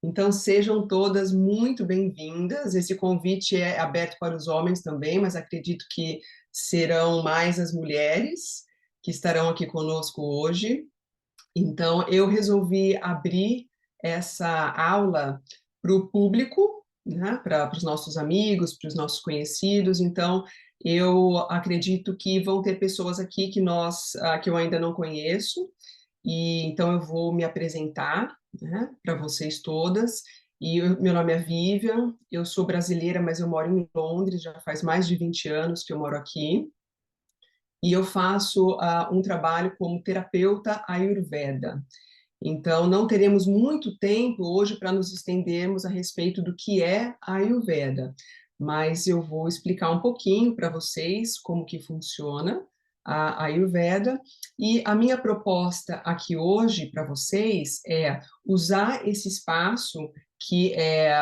Então, sejam todas muito bem-vindas. Esse convite é aberto para os homens também, mas acredito que serão mais as mulheres que estarão aqui conosco hoje. Então, eu resolvi abrir essa aula para o público, né, para os nossos amigos, para os nossos conhecidos. Então, eu acredito que vão ter pessoas aqui que eu ainda não conheço, e então eu vou me apresentar, né, para vocês todas. Meu nome é Vivian, eu sou brasileira, mas eu moro em Londres, já faz mais de 20 anos que eu moro aqui, e eu faço um trabalho como terapeuta Ayurveda. Então, não teremos muito tempo hoje para nos estendermos a respeito do que é a Ayurveda, mas eu vou explicar um pouquinho para vocês como que funciona a Ayurveda, e a minha proposta aqui hoje para vocês é usar esse espaço que é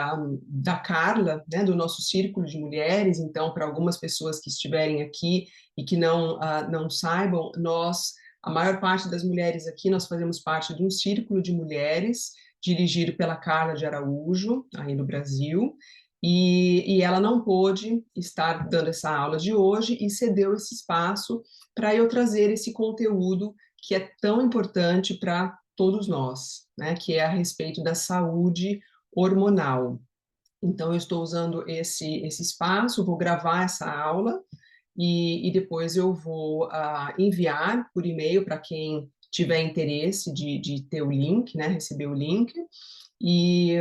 da Carla, né, do nosso círculo de mulheres. Então, para algumas pessoas que estiverem aqui e que não saibam, a maior parte das mulheres aqui, nós fazemos parte de um círculo de mulheres dirigido pela Carla de Araújo, aí no Brasil, e ela não pôde estar dando essa aula de hoje e cedeu esse espaço para eu trazer esse conteúdo que é tão importante para todos nós, né, que é a respeito da saúde hormonal. Então, eu estou usando esse espaço, vou gravar essa aula, e depois eu vou enviar por e-mail para quem tiver interesse de ter o link, né, receber o link, e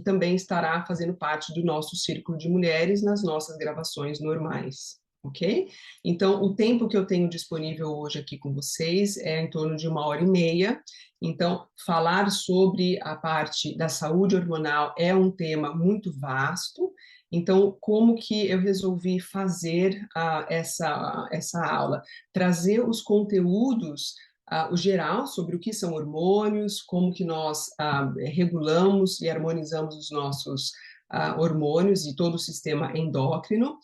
também estará fazendo parte do nosso círculo de mulheres nas nossas gravações normais, ok? Então, o tempo que eu tenho disponível hoje aqui com vocês é em torno de 1h30. Então, falar sobre a parte da saúde hormonal é um tema muito vasto. Então, como que eu resolvi fazer essa aula? Trazer os conteúdos, o geral, sobre o que são hormônios, como que nós regulamos e harmonizamos os nossos hormônios e todo o sistema endócrino,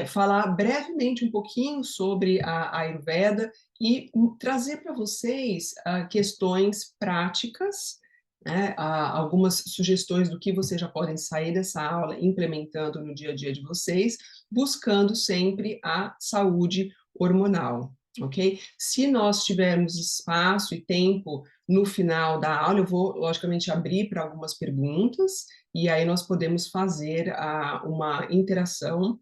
falar brevemente um pouquinho sobre a Ayurveda e trazer para vocês questões práticas, né, algumas sugestões do que vocês já podem sair dessa aula implementando no dia a dia de vocês, buscando sempre a saúde hormonal, ok? Se nós tivermos espaço e tempo no final da aula, eu vou, logicamente, abrir para algumas perguntas, e aí nós podemos fazer uma interação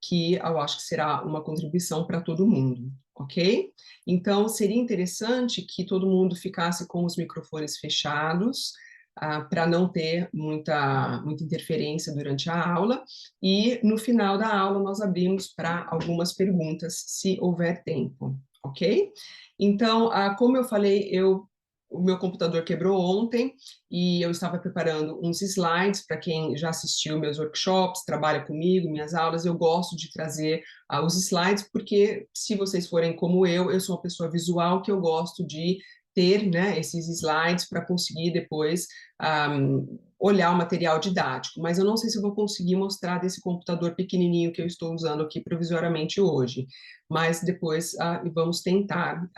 que eu acho que será uma contribuição para todo mundo, ok? Então, seria interessante que todo mundo ficasse com os microfones fechados, para não ter muita interferência durante a aula, e no final da aula nós abrimos para algumas perguntas, se houver tempo, ok? Então, como eu falei, o meu computador quebrou ontem e eu estava preparando uns slides para quem já assistiu meus workshops, trabalha comigo, minhas aulas. Eu gosto de trazer os slides porque, se vocês forem como eu sou uma pessoa visual que eu gosto de ter, né, esses slides para conseguir depois olhar o material didático, mas eu não sei se eu vou conseguir mostrar desse computador pequenininho que eu estou usando aqui provisoriamente hoje, mas depois vamos tentar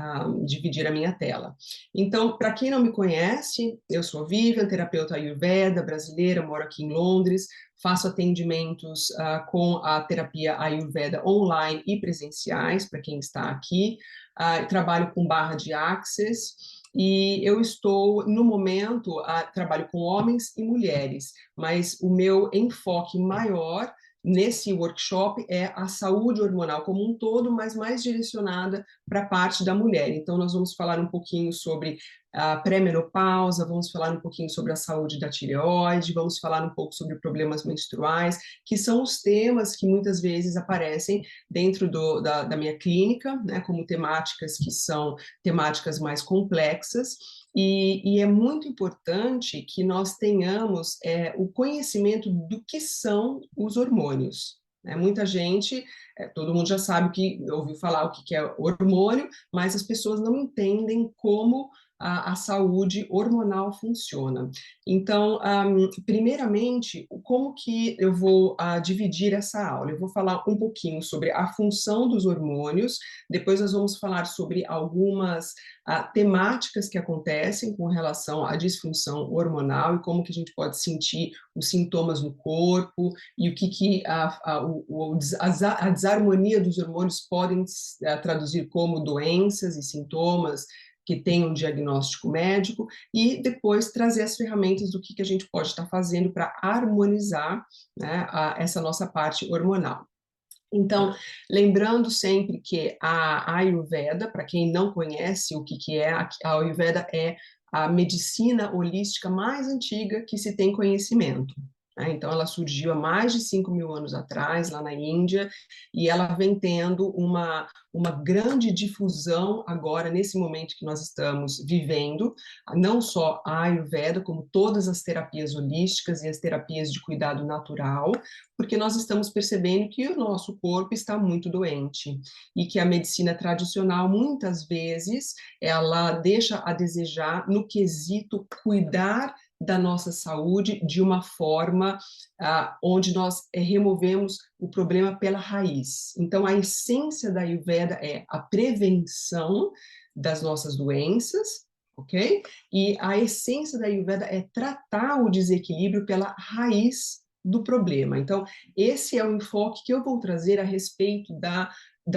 dividir a minha tela. Então, para quem não me conhece, eu sou Vivian, terapeuta Ayurveda brasileira, moro aqui em Londres, faço atendimentos com a terapia Ayurveda online e presenciais, para quem está aqui, trabalho com barra de Access, e eu estou, no momento, trabalho com homens e mulheres, mas o meu enfoque maior nesse workshop é a saúde hormonal como um todo, mas mais direcionada para a parte da mulher. Então, nós vamos falar um pouquinho sobre a pré-menopausa, vamos falar um pouquinho sobre a saúde da tireoide, vamos falar um pouco sobre problemas menstruais, que são os temas que muitas vezes aparecem dentro da minha clínica, né, como temáticas que são temáticas mais complexas, e é muito importante que nós tenhamos o conhecimento do que são os hormônios. Né? Muita gente, todo mundo já sabe ouviu falar o que é hormônio, mas as pessoas não entendem como a saúde hormonal funciona. Então, primeiramente, como que eu vou dividir essa aula? Eu vou falar um pouquinho sobre a função dos hormônios, depois nós vamos falar sobre algumas temáticas que acontecem com relação à disfunção hormonal e como que a gente pode sentir os sintomas no corpo e o que a desarmonia dos hormônios podem traduzir como doenças e sintomas que tem um diagnóstico médico, e depois trazer as ferramentas do que a gente pode estar fazendo para harmonizar, né, essa nossa parte hormonal. Então, lembrando sempre que a Ayurveda, para quem não conhece o que é, a Ayurveda é a medicina holística mais antiga que se tem conhecimento. Né? Então, ela surgiu há mais de 5.000 anos atrás, lá na Índia, e ela vem tendo uma grande difusão agora, nesse momento que nós estamos vivendo, não só a Ayurveda, como todas as terapias holísticas e as terapias de cuidado natural, porque nós estamos percebendo que o nosso corpo está muito doente e que a medicina tradicional, muitas vezes, ela deixa a desejar no quesito cuidar da nossa saúde de uma forma onde nós removemos o problema pela raiz. Então, a essência da Ayurveda é a prevenção das nossas doenças, ok? E a essência da Ayurveda é tratar o desequilíbrio pela raiz do problema. Então, esse é o enfoque que eu vou trazer a respeito da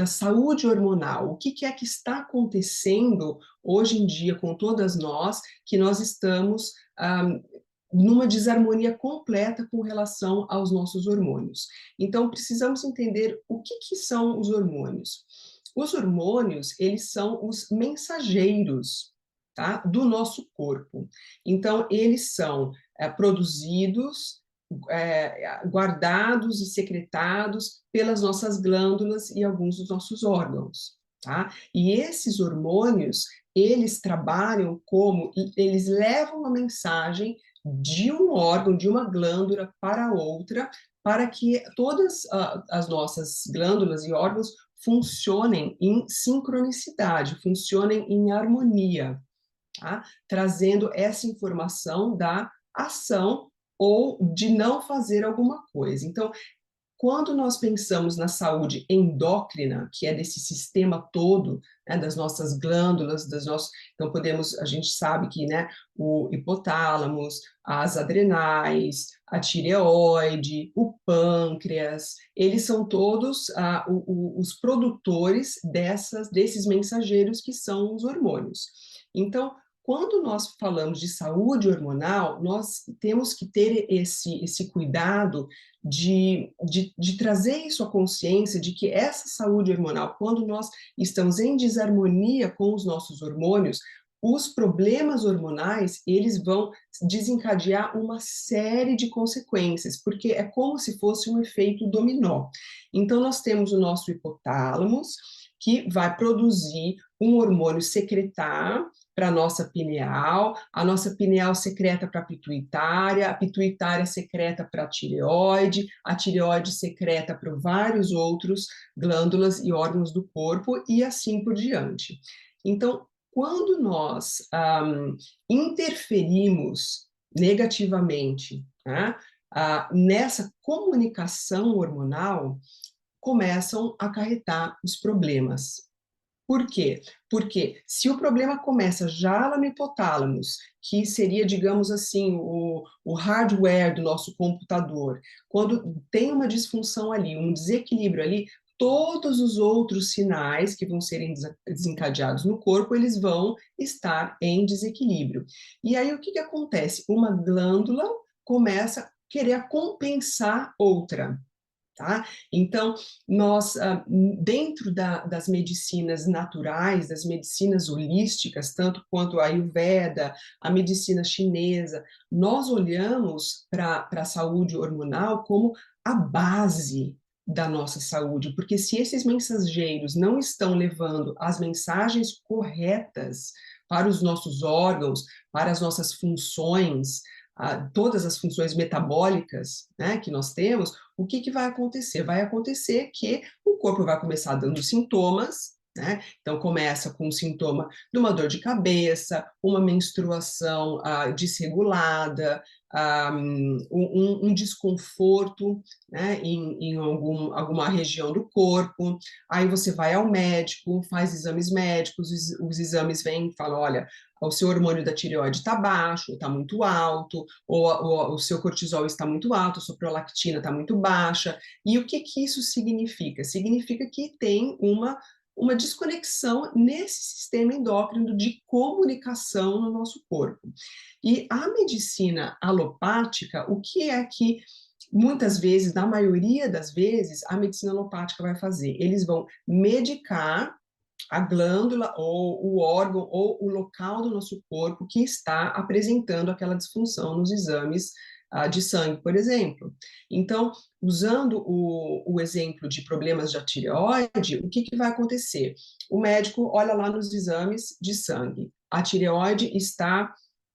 saúde hormonal. O que é que está acontecendo hoje em dia com todas nós, que nós estamos numa desarmonia completa com relação aos nossos hormônios. Então, precisamos entender o que são os hormônios. Os hormônios, eles são os mensageiros, tá, do nosso corpo. Então, eles são produzidos, guardados e secretados pelas nossas glândulas e alguns dos nossos órgãos, tá? E esses hormônios, eles trabalham como, eles levam a mensagem de um órgão, de uma glândula para outra, para que todas as nossas glândulas e órgãos funcionem em sincronicidade, funcionem em harmonia, tá? Trazendo essa informação da ação ou de não fazer alguma coisa. Então, quando nós pensamos na saúde endócrina, que é desse sistema todo, né, das nossas glândulas, então a gente sabe que, né, o hipotálamo, as adrenais, a tireoide, o pâncreas, eles são todos os produtores desses mensageiros que são os hormônios. Então, quando nós falamos de saúde hormonal, nós temos que ter esse cuidado de trazer isso à consciência de que essa saúde hormonal, quando nós estamos em desarmonia com os nossos hormônios, os problemas hormonais, eles vão desencadear uma série de consequências, porque é como se fosse um efeito dominó. Então, nós temos o nosso hipotálamo, que vai produzir um hormônio secretar para a nossa nossa pineal secreta para a pituitária secreta para a tireoide secreta para vários outros glândulas e órgãos do corpo e assim por diante. Então, quando nós interferimos negativamente, né, nessa comunicação hormonal, começam a acarretar os problemas. Por quê? Porque se o problema começa já lá no hipotálamo, que seria, digamos assim, o hardware do nosso computador, quando tem uma disfunção ali, um desequilíbrio ali, todos os outros sinais que vão serem desencadeados no corpo, eles vão estar em desequilíbrio. E aí o que acontece? Uma glândula começa a querer compensar outra. Tá? Então, nós, dentro das medicinas naturais, das medicinas holísticas, tanto quanto a Ayurveda, a medicina chinesa, nós olhamos para a saúde hormonal como a base da nossa saúde, porque se esses mensageiros não estão levando as mensagens corretas para os nossos órgãos, para as nossas funções, todas as funções metabólicas, né, que nós temos, o que vai acontecer? Vai acontecer que o corpo vai começar dando sintomas, né? Então, começa com o sintoma de uma dor de cabeça, uma menstruação desregulada, um desconforto, né, em alguma região do corpo. Aí você vai ao médico, faz exames médicos, os exames vêm e falam, olha, o seu hormônio da tireoide está baixo, está muito alto, ou o seu cortisol está muito alto, a sua prolactina está muito baixa. E o que que isso significa? Significa que tem uma desconexão nesse sistema endócrino de comunicação no nosso corpo. E a medicina alopática, o que é que muitas vezes, na maioria das vezes, a medicina alopática vai fazer? Eles vão medicar a glândula ou o órgão ou o local do nosso corpo que está apresentando aquela disfunção nos exames de sangue, por exemplo. Então, usando o exemplo de problemas de tireoide, o que vai acontecer? O médico olha lá nos exames de sangue. A tireoide está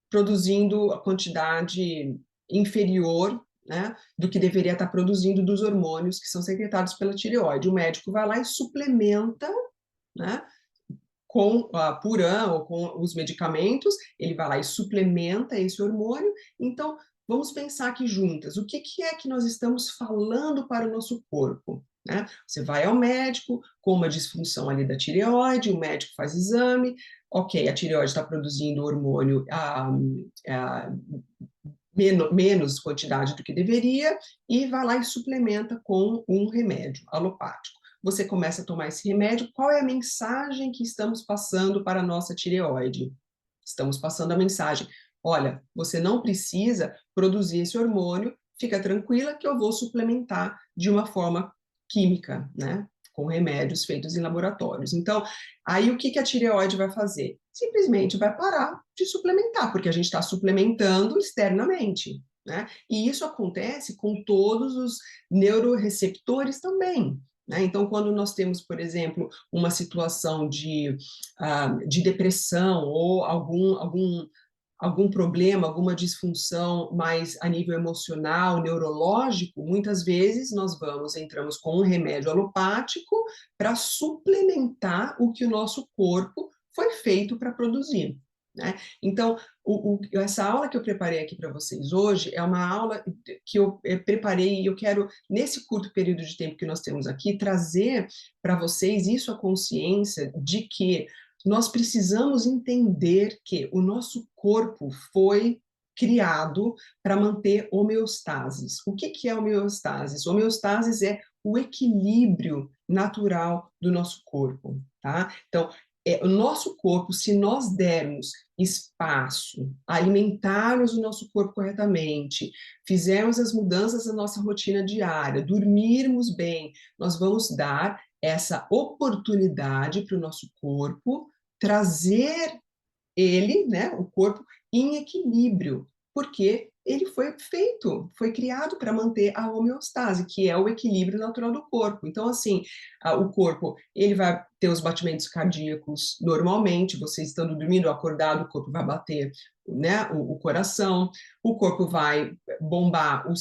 produzindo a quantidade inferior, né, do que deveria estar produzindo dos hormônios que são secretados pela tireoide. O médico vai lá e suplementa, né, com a Puran ou com os medicamentos, ele vai lá e suplementa esse hormônio. Então, vamos pensar aqui juntas, o que é que nós estamos falando para o nosso corpo? Né? Você vai ao médico com uma disfunção ali da tireoide, o médico faz exame, ok, a tireoide está produzindo hormônio menos quantidade do que deveria, e vai lá e suplementa com um remédio alopático. Você começa a tomar esse remédio, qual é a mensagem que estamos passando para a nossa tireoide? Estamos passando a mensagem, olha, você não precisa produzir esse hormônio, fica tranquila que eu vou suplementar de uma forma química, né? Com remédios feitos em laboratórios. Então, aí o que a tireoide vai fazer? Simplesmente vai parar de suplementar, porque a gente está suplementando externamente, né? E isso acontece com todos os neuroreceptores também. Né? Então, quando nós temos, por exemplo, uma situação de depressão ou algum problema, alguma disfunção mais a nível emocional, neurológico, muitas vezes nós entramos com um remédio alopático para suplementar o que o nosso corpo foi feito para produzir. Né? Então, essa aula que eu preparei aqui para vocês hoje é uma aula que eu preparei e eu quero, nesse curto período de tempo que nós temos aqui, trazer para vocês isso, a consciência de que nós precisamos entender que o nosso corpo foi criado para manter homeostases. O que é homeostases? Homeostases é o equilíbrio natural do nosso corpo, tá? Então, o nosso corpo, se nós dermos espaço, alimentarmos o nosso corpo corretamente, fizermos as mudanças na nossa rotina diária, dormirmos bem, nós vamos dar essa oportunidade para o nosso corpo trazer ele, né, o corpo, em equilíbrio, porque ele foi criado para manter a homeostase, que é o equilíbrio natural do corpo. Então, assim, o corpo, ele vai ter os batimentos cardíacos normalmente, você estando dormindo, acordado, o corpo vai bater, né, o coração, o corpo vai bombar o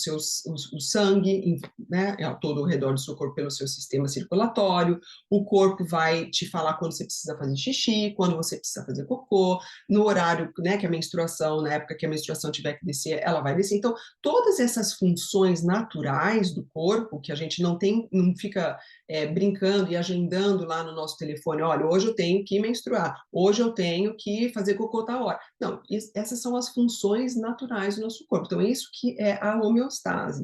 sangue, né, todo ao redor do seu corpo pelo seu sistema circulatório, o corpo vai te falar quando você precisa fazer xixi, quando você precisa fazer cocô, no horário, né, que a menstruação, na época que a menstruação tiver que descer, ela vai descer. Então, todas essas funções naturais do corpo, que a gente não fica brincando e agendando lá no nosso telefone, olha, hoje eu tenho que menstruar, hoje eu tenho que fazer cocô tal hora. Não, essas são as funções naturais do nosso corpo. Então, é isso que é a homeostase.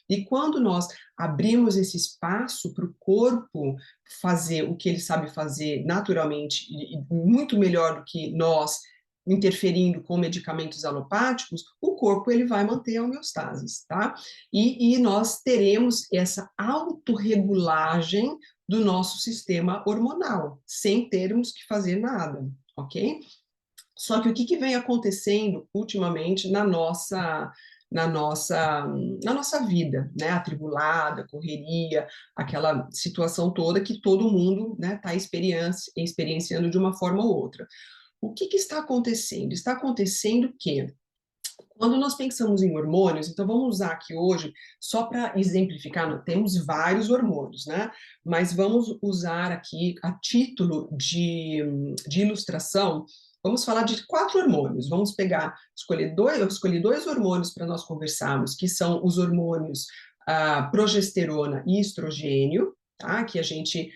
E quando nós abrimos esse espaço para o corpo fazer o que ele sabe fazer naturalmente, e muito melhor do que nós interferindo com medicamentos alopáticos, o corpo ele vai manter a homeostase, tá? E nós teremos essa autorregulagem do nosso sistema hormonal, sem termos que fazer nada, ok? Só que o que vem acontecendo ultimamente na nossa vida, né, atribulada, correria, aquela situação toda que todo mundo, né, está experienciando de uma forma ou outra. O que está acontecendo? Está acontecendo que Quando nós pensamos em hormônios, então vamos usar aqui hoje, só para exemplificar, nós temos vários hormônios, né? Mas vamos usar aqui, a título de ilustração, vamos falar de 4 hormônios. Vamos pegar, eu escolhi 2 hormônios para nós conversarmos, que são os hormônios progesterona e estrogênio, tá? Que a gente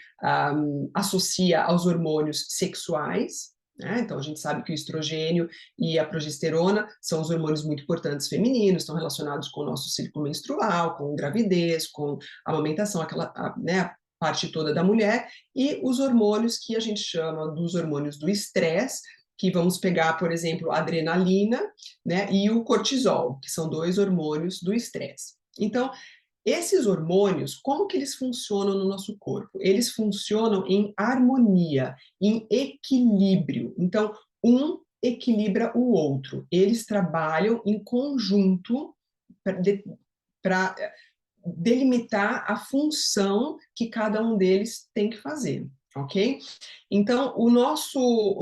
associa aos hormônios sexuais, né? Então, a gente sabe que o estrogênio e a progesterona são os hormônios muito importantes femininos, estão relacionados com o nosso ciclo menstrual, com gravidez, com a amamentação, né, a parte toda da mulher, e os hormônios que a gente chama dos hormônios do estresse, que vamos pegar, por exemplo, a adrenalina, né, e o cortisol, que são 2 hormônios do estresse. Então, esses hormônios, como que eles funcionam no nosso corpo? Eles funcionam em harmonia, em equilíbrio. Então, um equilibra o outro. Eles trabalham em conjunto para delimitar a função que cada um deles tem que fazer, ok? Então, o nosso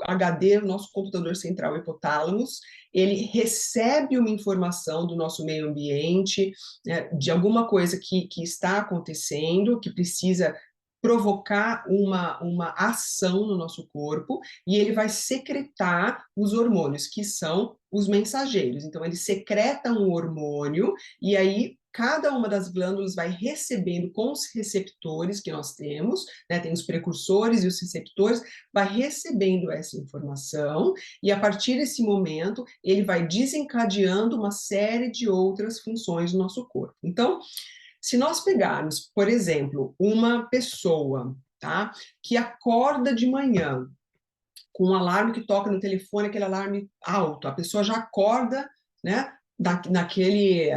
HD, o nosso computador central o hipotálamos, ele recebe uma informação do nosso meio ambiente, né, de alguma coisa que está acontecendo, que precisa provocar uma ação no nosso corpo, e ele vai secretar os hormônios, que são os mensageiros. Então, ele secreta um hormônio, e aí cada uma das glândulas vai recebendo com os receptores que nós temos, né, tem os precursores e os receptores, vai recebendo essa informação, e a partir desse momento, ele vai desencadeando uma série de outras funções do nosso corpo. Então, se nós pegarmos, por exemplo, uma pessoa, tá, que acorda de manhã com um alarme que toca no telefone, aquele alarme alto, a pessoa já acorda, né, naquele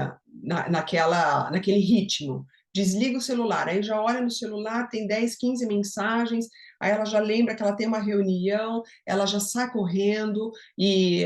ritmo, desliga o celular, aí já olha no celular, tem 10, 15 mensagens, aí ela já lembra que ela tem uma reunião, ela já sai correndo e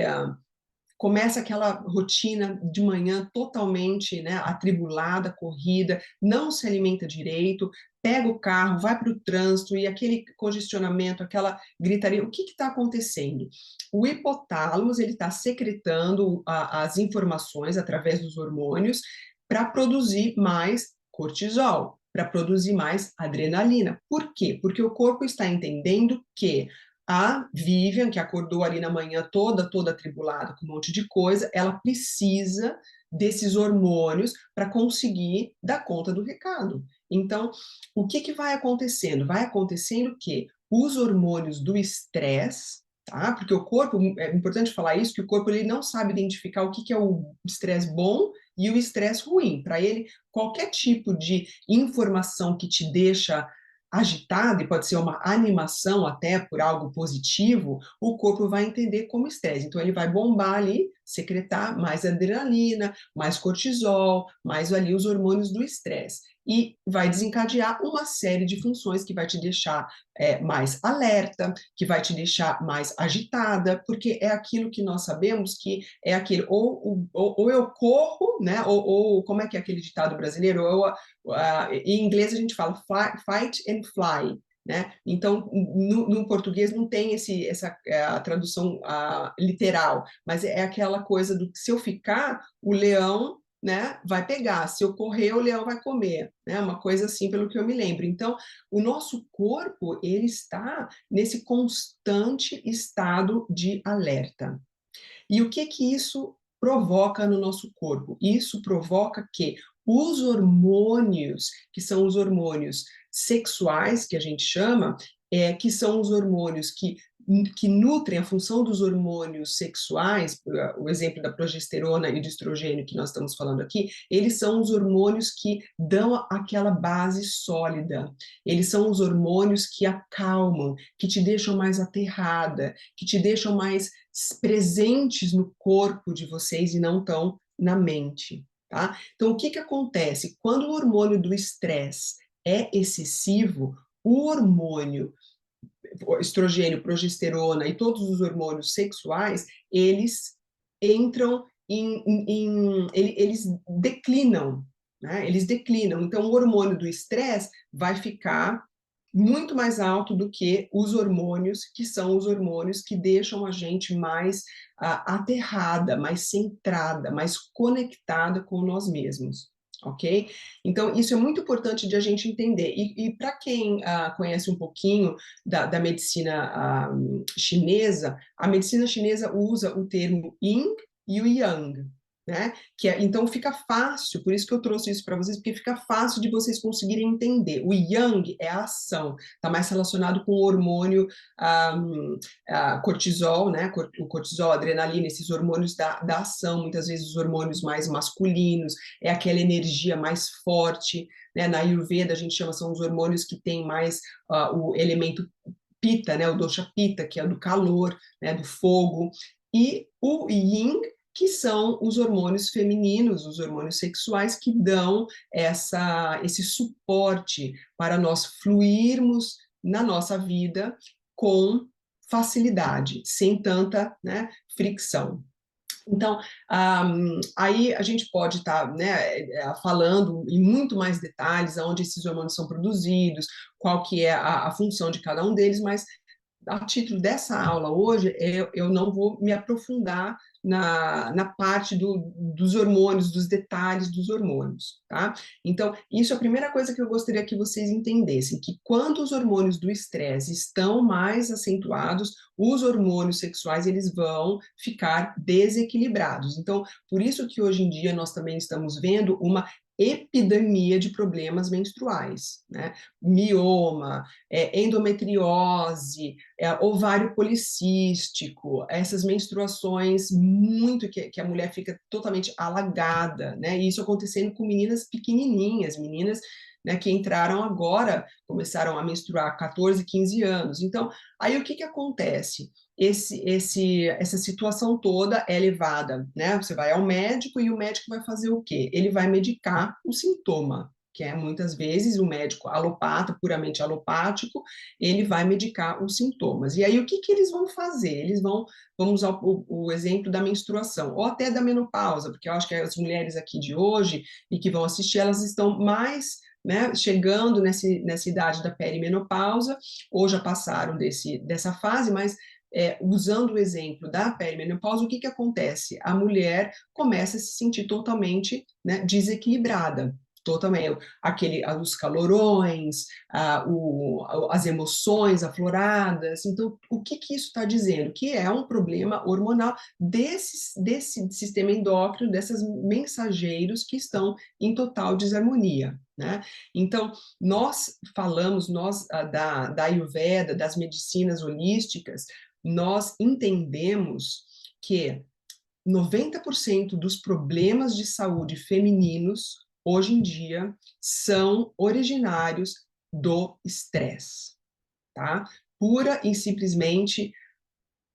começa aquela rotina de manhã totalmente, né, atribulada, corrida, não se alimenta direito, pega o carro, vai para o trânsito e aquele congestionamento, aquela gritaria, o que está acontecendo? O hipotálamo ele está secretando as informações através dos hormônios para produzir mais cortisol, para produzir mais adrenalina. Por quê? Porque o corpo está entendendo que a Vivian, que acordou ali na manhã toda atribulada com um monte de coisa, ela precisa desses hormônios para conseguir dar conta do recado. Então, o que vai acontecendo? Vai acontecendo que os hormônios do estresse, tá? Porque o corpo, é importante falar isso, que o corpo ele não sabe identificar o que é o estresse bom e o estresse ruim. Para ele, qualquer tipo de informação que te deixa agitado, e pode ser uma animação até por algo positivo, o corpo vai entender como estresse. Então, ele vai bombar ali, secretar mais adrenalina, mais cortisol, mais ali os hormônios do estresse. E vai desencadear uma série de funções que vai te deixar mais alerta, que vai te deixar mais agitada, porque é aquilo que nós sabemos que é aquele, ou eu corro, né, ou como é que é aquele ditado brasileiro, em inglês a gente fala fight and fly, né? Então, no português não tem a tradução literal, mas é aquela coisa do que se eu ficar, o leão, né, vai pegar, se eu correr, o leão vai comer, né? Uma coisa assim, pelo que eu me lembro. Então, o nosso corpo, ele está nesse constante estado de alerta. E o que isso provoca no nosso corpo? Isso provoca que os hormônios, que são os hormônios sexuais, que a gente chama, que são os hormônios que nutrem a função dos hormônios sexuais, o exemplo da progesterona e do estrogênio que nós estamos falando aqui, eles são os hormônios que dão aquela base sólida, eles são os hormônios que acalmam, que te deixam mais aterrada, que te deixam mais presentes no corpo de vocês e não tão na mente, tá? Então, o que acontece? Quando o hormônio do estresse é excessivo, o hormônio estrogênio, progesterona e todos os hormônios sexuais, eles entram eles declinam, né? Eles declinam. Então, o hormônio do estresse vai ficar muito mais alto do que os hormônios, que são os hormônios que deixam a gente mais aterrada, mais centrada, mais conectada com nós mesmos, ok? Então, isso é muito importante de a gente entender. E para quem conhece um pouquinho da medicina chinesa, a medicina chinesa usa o termo Yin e o Yang, né? Então fica fácil, por isso que eu trouxe isso para vocês, porque fica fácil de vocês conseguirem entender. O Yang é a ação, está mais relacionado com o hormônio cortisol, né? O cortisol, a adrenalina, esses hormônios da ação, muitas vezes os hormônios mais masculinos, é aquela energia mais forte, né? Na Ayurveda a gente chama, são os hormônios que têm mais o elemento Pitta, né? O dosha Pitta, que é do calor, né? Do fogo, e o Yin, que são os hormônios femininos, os hormônios sexuais, que dão esse suporte para nós fluirmos na nossa vida com facilidade, sem tanta, né, fricção. Então, aí a gente pode estar, né, falando em muito mais detalhes aonde esses hormônios são produzidos, qual que é a função de cada um deles, mas a título dessa aula hoje, eu não vou me aprofundar na parte dos hormônios, dos detalhes dos hormônios, tá? Então, isso é a primeira coisa que eu gostaria que vocês entendessem, que quando os hormônios do estresse estão mais acentuados, os hormônios sexuais, eles vão ficar desequilibrados. Então, por isso que hoje em dia nós também estamos vendo uma epidemia de problemas menstruais, né? Mioma, endometriose, ovário policístico, essas menstruações muito que a mulher fica totalmente alagada, né? E isso acontecendo com meninas pequenininhas, meninas, né, que entraram agora, começaram a menstruar 14, 15 anos. Então, aí o que acontece? Essa situação toda é levada, né? Você vai ao médico e o médico vai fazer o quê? Ele vai medicar o sintoma, que é muitas vezes o médico alopata, puramente alopático, ele vai medicar os sintomas. E aí o que eles vão fazer? Vamos usar o exemplo da menstruação, ou até da menopausa, porque eu acho que as mulheres aqui de hoje e que vão assistir, elas estão mais, né, chegando nessa idade da perimenopausa, ou já passaram dessa fase, mas usando o exemplo da perimenopausa, o que acontece? A mulher começa a se sentir totalmente, né, desequilibrada, totalmente, os calorões, as emoções afloradas. Então, o que isso está dizendo? Que é um problema hormonal desse sistema endócrino, desses mensageiros que estão em total desarmonia, né? Então, nós falamos, da Ayurveda, das medicinas holísticas, nós entendemos que 90% dos problemas de saúde femininos, hoje em dia, são originários do estresse, tá? Pura e simplesmente,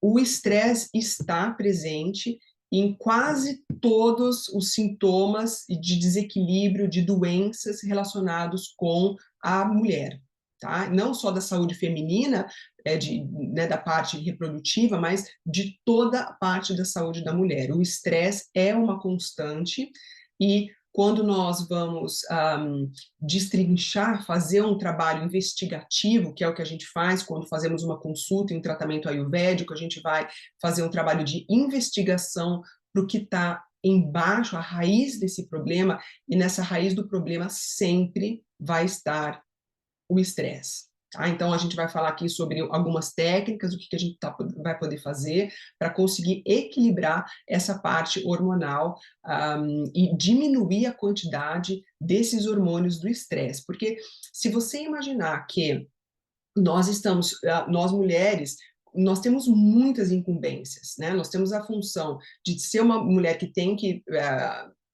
o estresse está presente em quase todos os sintomas de desequilíbrio, de doenças relacionados com a mulher, tá? Não só da saúde feminina, né, da parte reprodutiva, mas de toda a parte da saúde da mulher. O estresse é uma constante e quando nós vamos destrinchar, fazer um trabalho investigativo, que é o que a gente faz quando fazemos uma consulta em tratamento ayurvédico, a gente vai fazer um trabalho de investigação para o que está embaixo, a raiz desse problema, e nessa raiz do problema sempre vai estar o estresse. Tá? Então, a gente vai falar aqui sobre algumas técnicas, o que a gente vai poder fazer para conseguir equilibrar essa parte hormonal e diminuir a quantidade desses hormônios do estresse. Porque se você imaginar que nós mulheres, nós temos muitas incumbências, né? Nós temos a função de ser uma mulher que tem que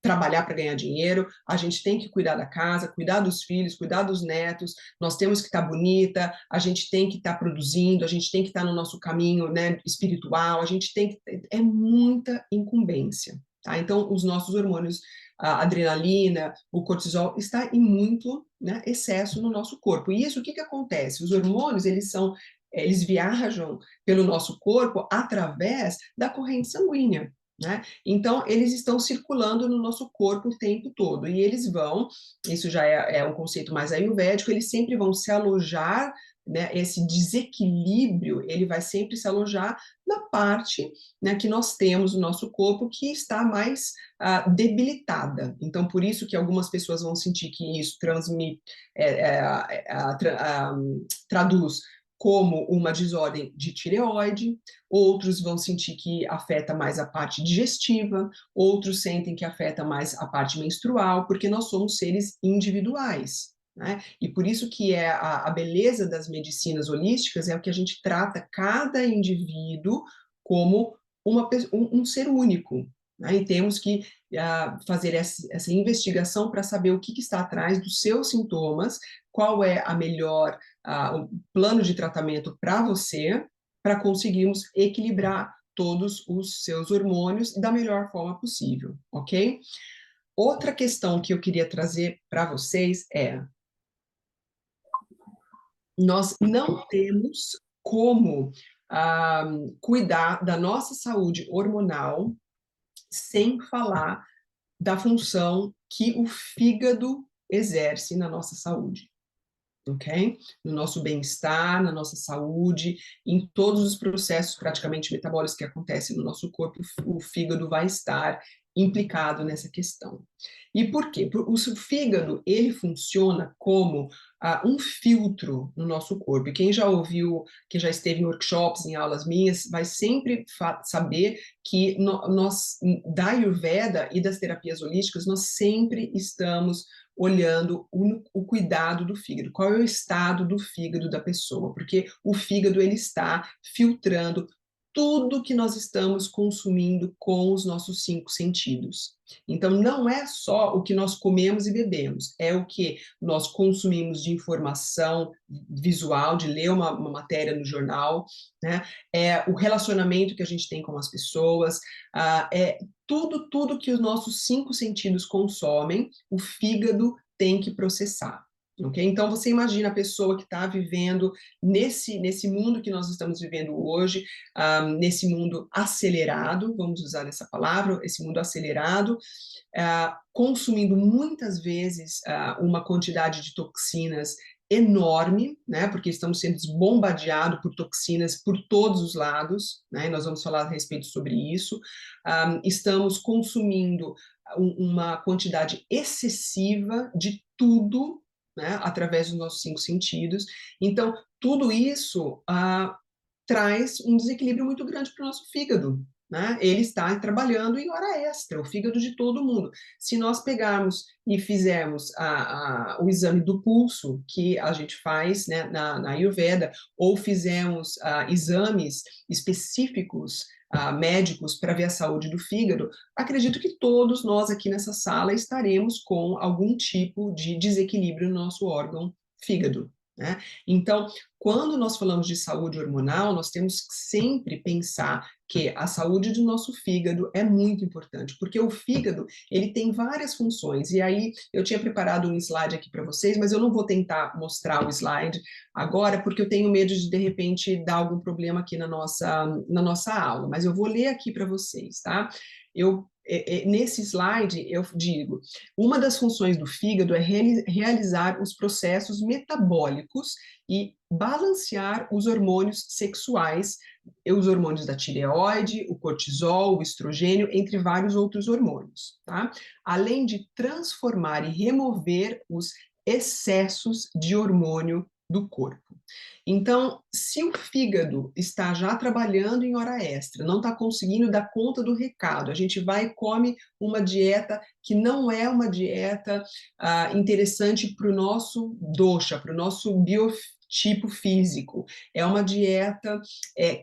trabalhar para ganhar dinheiro, a gente tem que cuidar da casa, cuidar dos filhos, cuidar dos netos, nós temos que estar bonita, a gente tem que estar produzindo, a gente tem que estar no nosso caminho, né, espiritual, a gente tem que... É muita incumbência, tá? Então, os nossos hormônios, a adrenalina, o cortisol, está em muito, né, excesso no nosso corpo. E isso, o que acontece? Os hormônios, eles viajam pelo nosso corpo através da corrente sanguínea, né? Então, eles estão circulando no nosso corpo o tempo todo, e eles vão, isso já é um conceito mais ayurvédico, eles sempre vão se alojar, né, esse desequilíbrio, ele vai sempre se alojar na parte, né, que nós temos no nosso corpo que está mais debilitada. Então, por isso que algumas pessoas vão sentir que isso traduz como uma desordem de tireoide, outros vão sentir que afeta mais a parte digestiva, outros sentem que afeta mais a parte menstrual, porque nós somos seres individuais, né? E por isso que a beleza das medicinas holísticas é o que a gente trata cada indivíduo como um ser único, né? E temos que fazer essa investigação para saber o que está atrás dos seus sintomas, qual é a melhor o plano de tratamento para você, para conseguirmos equilibrar todos os seus hormônios da melhor forma possível, ok? Outra questão que eu queria trazer para vocês é: nós não temos como cuidar da nossa saúde hormonal sem falar da função que o fígado exerce na nossa saúde. Ok? No nosso bem-estar, na nossa saúde, em todos os processos praticamente metabólicos que acontecem no nosso corpo, o fígado vai estar implicado nessa questão. E por quê? O fígado, ele funciona como um filtro no nosso corpo. E quem já ouviu, quem já esteve em workshops, em aulas minhas, vai sempre saber que nós, da Ayurveda e das terapias holísticas, nós sempre estamos olhando o cuidado do fígado, qual é o estado do fígado da pessoa, porque o fígado ele está filtrando tudo que nós estamos consumindo com os nossos 5 sentidos. Então, não é só o que nós comemos e bebemos, é o que nós consumimos de informação visual, de ler uma matéria no jornal, né? É o relacionamento que a gente tem com as pessoas, é tudo que os nossos 5 sentidos consomem, o fígado tem que processar. Okay? Então, você imagina a pessoa que está vivendo nesse mundo que nós estamos vivendo hoje, nesse mundo acelerado, vamos usar essa palavra, esse mundo acelerado, consumindo muitas vezes uma quantidade de toxinas enorme, né, porque estamos sendo bombardeados por toxinas por todos os lados, né, nós vamos falar a respeito sobre isso, estamos consumindo uma quantidade excessiva de tudo, né, através dos nossos 5 sentidos, então tudo isso traz um desequilíbrio muito grande para o nosso fígado, né? Ele está trabalhando em hora extra, o fígado de todo mundo. Se nós pegarmos e fizermos o exame do pulso, que a gente faz, né, na Ayurveda, ou fizermos exames específicos médicos para ver a saúde do fígado, acredito que todos nós aqui nessa sala estaremos com algum tipo de desequilíbrio no nosso órgão fígado, né? Então, quando nós falamos de saúde hormonal, nós temos que sempre pensar que a saúde do nosso fígado é muito importante, porque o fígado, ele tem várias funções, e aí eu tinha preparado um slide aqui para vocês, mas eu não vou tentar mostrar o slide agora, porque eu tenho medo de repente, dar algum problema aqui na nossa aula, mas eu vou ler aqui para vocês, tá? Nesse slide, eu digo, uma das funções do fígado é realizar os processos metabólicos e balancear os hormônios sexuais, os hormônios da tireoide, o cortisol, o estrogênio, entre vários outros hormônios, tá? Além de transformar e remover os excessos de hormônio do corpo. Então, se o fígado está já trabalhando em hora extra, não está conseguindo dar conta do recado, a gente vai e come uma dieta que não é uma dieta interessante para o nosso dosha, para o nosso biotipo físico. É uma dieta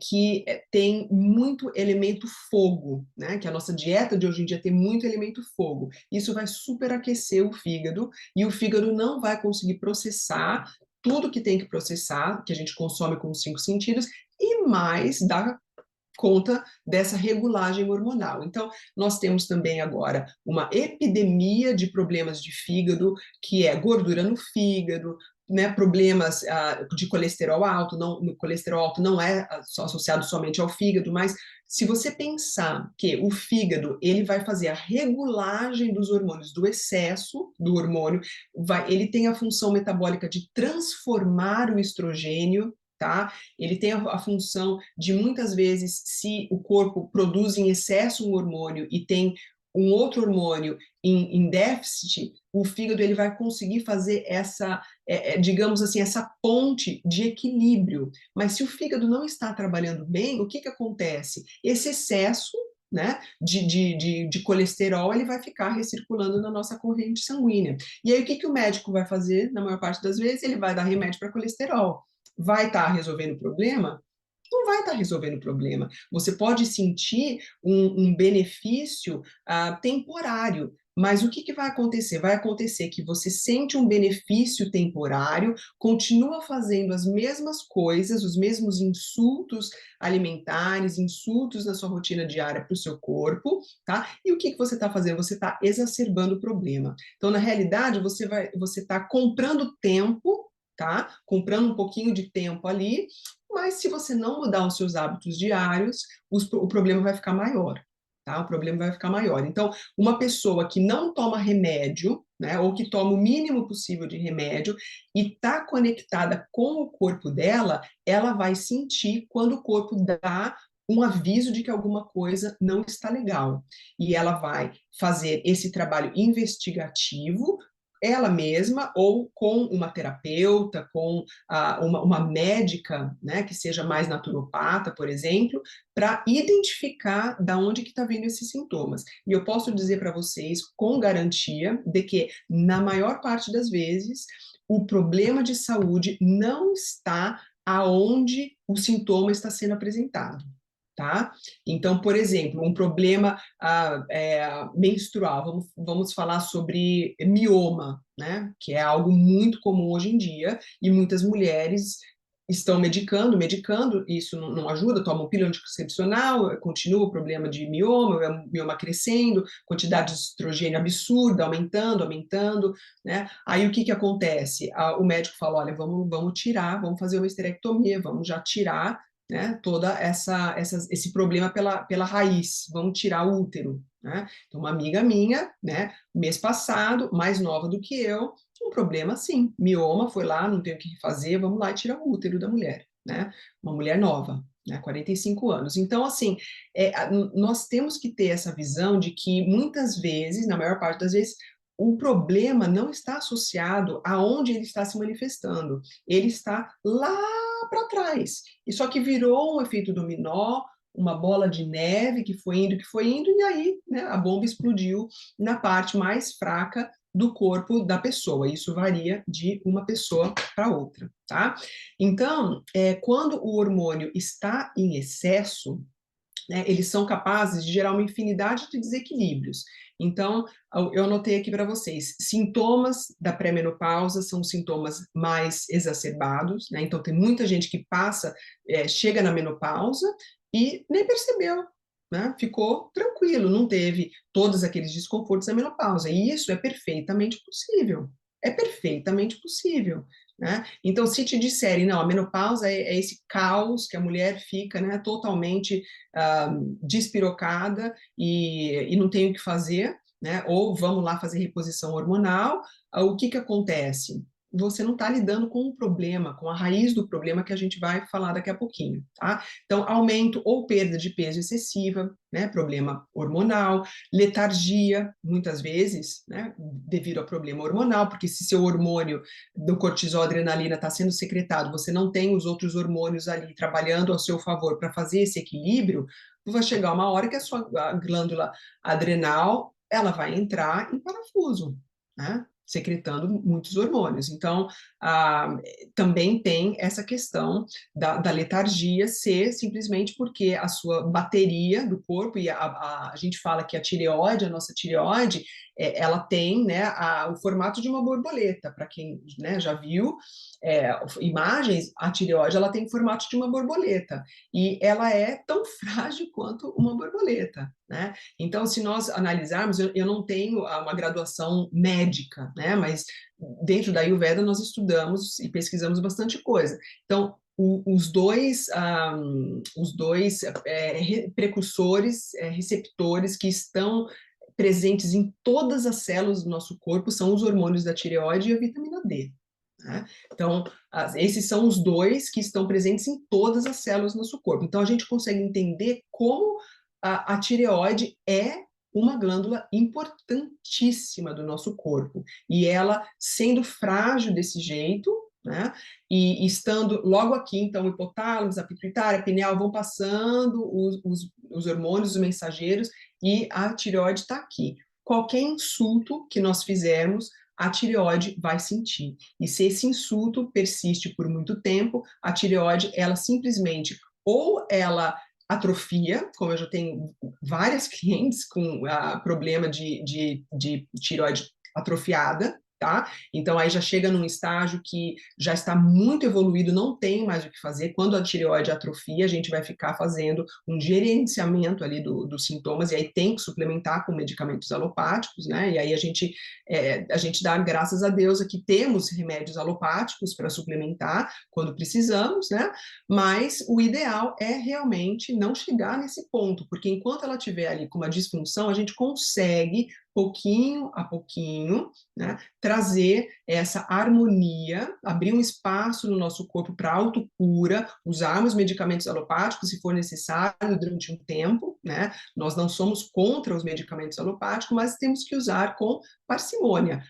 que tem muito elemento fogo, né? Que a nossa dieta de hoje em dia tem muito elemento fogo. Isso vai superaquecer o fígado e o fígado não vai conseguir processar tudo que tem que processar, que a gente consome com os 5 sentidos, e mais dar conta dessa regulagem hormonal. Então, nós temos também agora uma epidemia de problemas de fígado, que é gordura no fígado, né, problemas de colesterol alto, o colesterol alto não é só associado somente ao fígado, mas Se você pensar que o fígado ele vai fazer a regulagem dos hormônios, do excesso do hormônio, ele tem a função metabólica de transformar o estrogênio, tá? Ele tem a função de, muitas vezes, se o corpo produz em excesso um hormônio e tem um outro hormônio em déficit, o fígado ele vai conseguir fazer essa, digamos assim, essa ponte de equilíbrio. Mas se o fígado não está trabalhando bem, o que acontece? Esse excesso, né, de colesterol, ele vai ficar recirculando na nossa corrente sanguínea. E aí o que o médico vai fazer, na maior parte das vezes? Ele vai dar remédio para colesterol. Vai estar resolvendo o problema? Não vai estar resolvendo o problema. Você pode sentir um benefício temporário, mas o que vai acontecer? Vai acontecer que você sente um benefício temporário, continua fazendo as mesmas coisas, os mesmos insultos alimentares, insultos na sua rotina diária para o seu corpo, tá? E o que você está fazendo? Você está exacerbando o problema. Então, na realidade, você está comprando tempo, tá? Comprando um pouquinho de tempo ali, mas se você não mudar os seus hábitos diários, o problema vai ficar maior, tá? O problema vai ficar maior. Então, uma pessoa que não toma remédio, né, ou que toma o mínimo possível de remédio e está conectada com o corpo dela, ela vai sentir quando o corpo dá um aviso de que alguma coisa não está legal. E ela vai fazer esse trabalho investigativo ela mesma ou com uma terapeuta, com uma médica, né, que seja mais naturopata, por exemplo, para identificar da onde que está vindo esses sintomas. E eu posso dizer para vocês com garantia de que, na maior parte das vezes, o problema de saúde não está aonde o sintoma está sendo apresentado. Tá? Então, por exemplo, um problema menstrual, vamos falar sobre mioma, né? Que é algo muito comum hoje em dia, e muitas mulheres estão medicando, isso não ajuda, tomam pílula anticoncepcional, continua o problema de mioma crescendo, quantidade de estrogênio absurda, aumentando, né? Aí o que acontece? O médico fala, olha, vamos tirar, vamos fazer uma esterectomia, vamos já tirar, né, toda esse problema pela raiz, vamos tirar o útero, né? Então, uma amiga minha, né, mês passado, mais nova do que eu, um problema assim, mioma, foi lá, não tem o que fazer, vamos lá e tirar o útero da mulher, né? Uma mulher nova, né, 45 anos. Então, assim, nós temos que ter essa visão de que muitas vezes, na maior parte das vezes, o problema não está associado aonde ele está se manifestando, ele está lá para trás. E só que virou um efeito dominó, uma bola de neve que foi indo, e aí, né, a bomba explodiu na parte mais fraca do corpo da pessoa. Isso varia de uma pessoa para outra, tá? Então, quando o hormônio está em excesso, né, eles são capazes de gerar uma infinidade de desequilíbrios. Então, eu anotei aqui para vocês, sintomas da pré-menopausa são sintomas mais exacerbados, né? Então, tem muita gente que chega na menopausa e nem percebeu, né? Ficou tranquilo, não teve todos aqueles desconfortos da menopausa. E isso é perfeitamente possível. É perfeitamente possível. Né? Então, se te disserem, não, a menopausa é esse caos que a mulher fica, né, totalmente despirocada e não tem o que fazer, né? Ou vamos lá fazer reposição hormonal, o que acontece? Você não está lidando com o problema, com a raiz do problema que a gente vai falar daqui a pouquinho, tá? Então, aumento ou perda de peso excessiva, né? Problema hormonal, letargia, muitas vezes, né? Devido ao problema hormonal, porque se seu hormônio do cortisol, adrenalina está sendo secretado, você não tem os outros hormônios ali trabalhando ao seu favor para fazer esse equilíbrio, vai chegar uma hora que a sua glândula adrenal ela vai entrar em parafuso, né? Secretando muitos hormônios. Então, também tem essa questão da letargia ser simplesmente porque a sua bateria do corpo, e a gente fala que a nossa tireoide, ela tem, né, o formato de uma borboleta. Para quem, né, já viu imagens, a tireoide ela tem o formato de uma borboleta e ela é tão frágil quanto uma borboleta, né? Então, se nós analisarmos, eu não tenho uma graduação médica, né? Mas dentro da Ayurveda nós estudamos e pesquisamos bastante coisa. Então, os dois precursores, receptores que estão presentes em todas as células do nosso corpo são os hormônios da tireoide e a vitamina D. Né? Então, esses são os dois que estão presentes em todas as células do nosso corpo. Então, a gente consegue entender como a tireoide é uma glândula importantíssima do nosso corpo. E ela, sendo frágil desse jeito, né, e estando logo aqui, então, o hipotálamo, a pituitária, a pineal, vão passando os hormônios, os mensageiros, e a tireoide está aqui. Qualquer insulto que nós fizermos, a tireoide vai sentir. E se esse insulto persiste por muito tempo, a tireoide, ela simplesmente, ou ela atrofia, como eu já tenho várias clientes com problema de tireoide atrofiada, tá? Então, aí já chega num estágio que já está muito evoluído, não tem mais o que fazer. Quando a tireoide atrofia, a gente vai ficar fazendo um gerenciamento ali dos sintomas, e aí tem que suplementar com medicamentos alopáticos, né? E aí a gente dá graças a Deus que temos remédios alopáticos para suplementar quando precisamos, né? Mas o ideal é realmente não chegar nesse ponto, porque enquanto ela estiver ali com uma disfunção, a gente consegue, pouquinho a pouquinho, né, trazer essa harmonia, abrir um espaço no nosso corpo para autocura, usarmos medicamentos alopáticos se for necessário durante um tempo, né? Nós não somos contra os medicamentos alopáticos, mas temos que usar com parcimônia,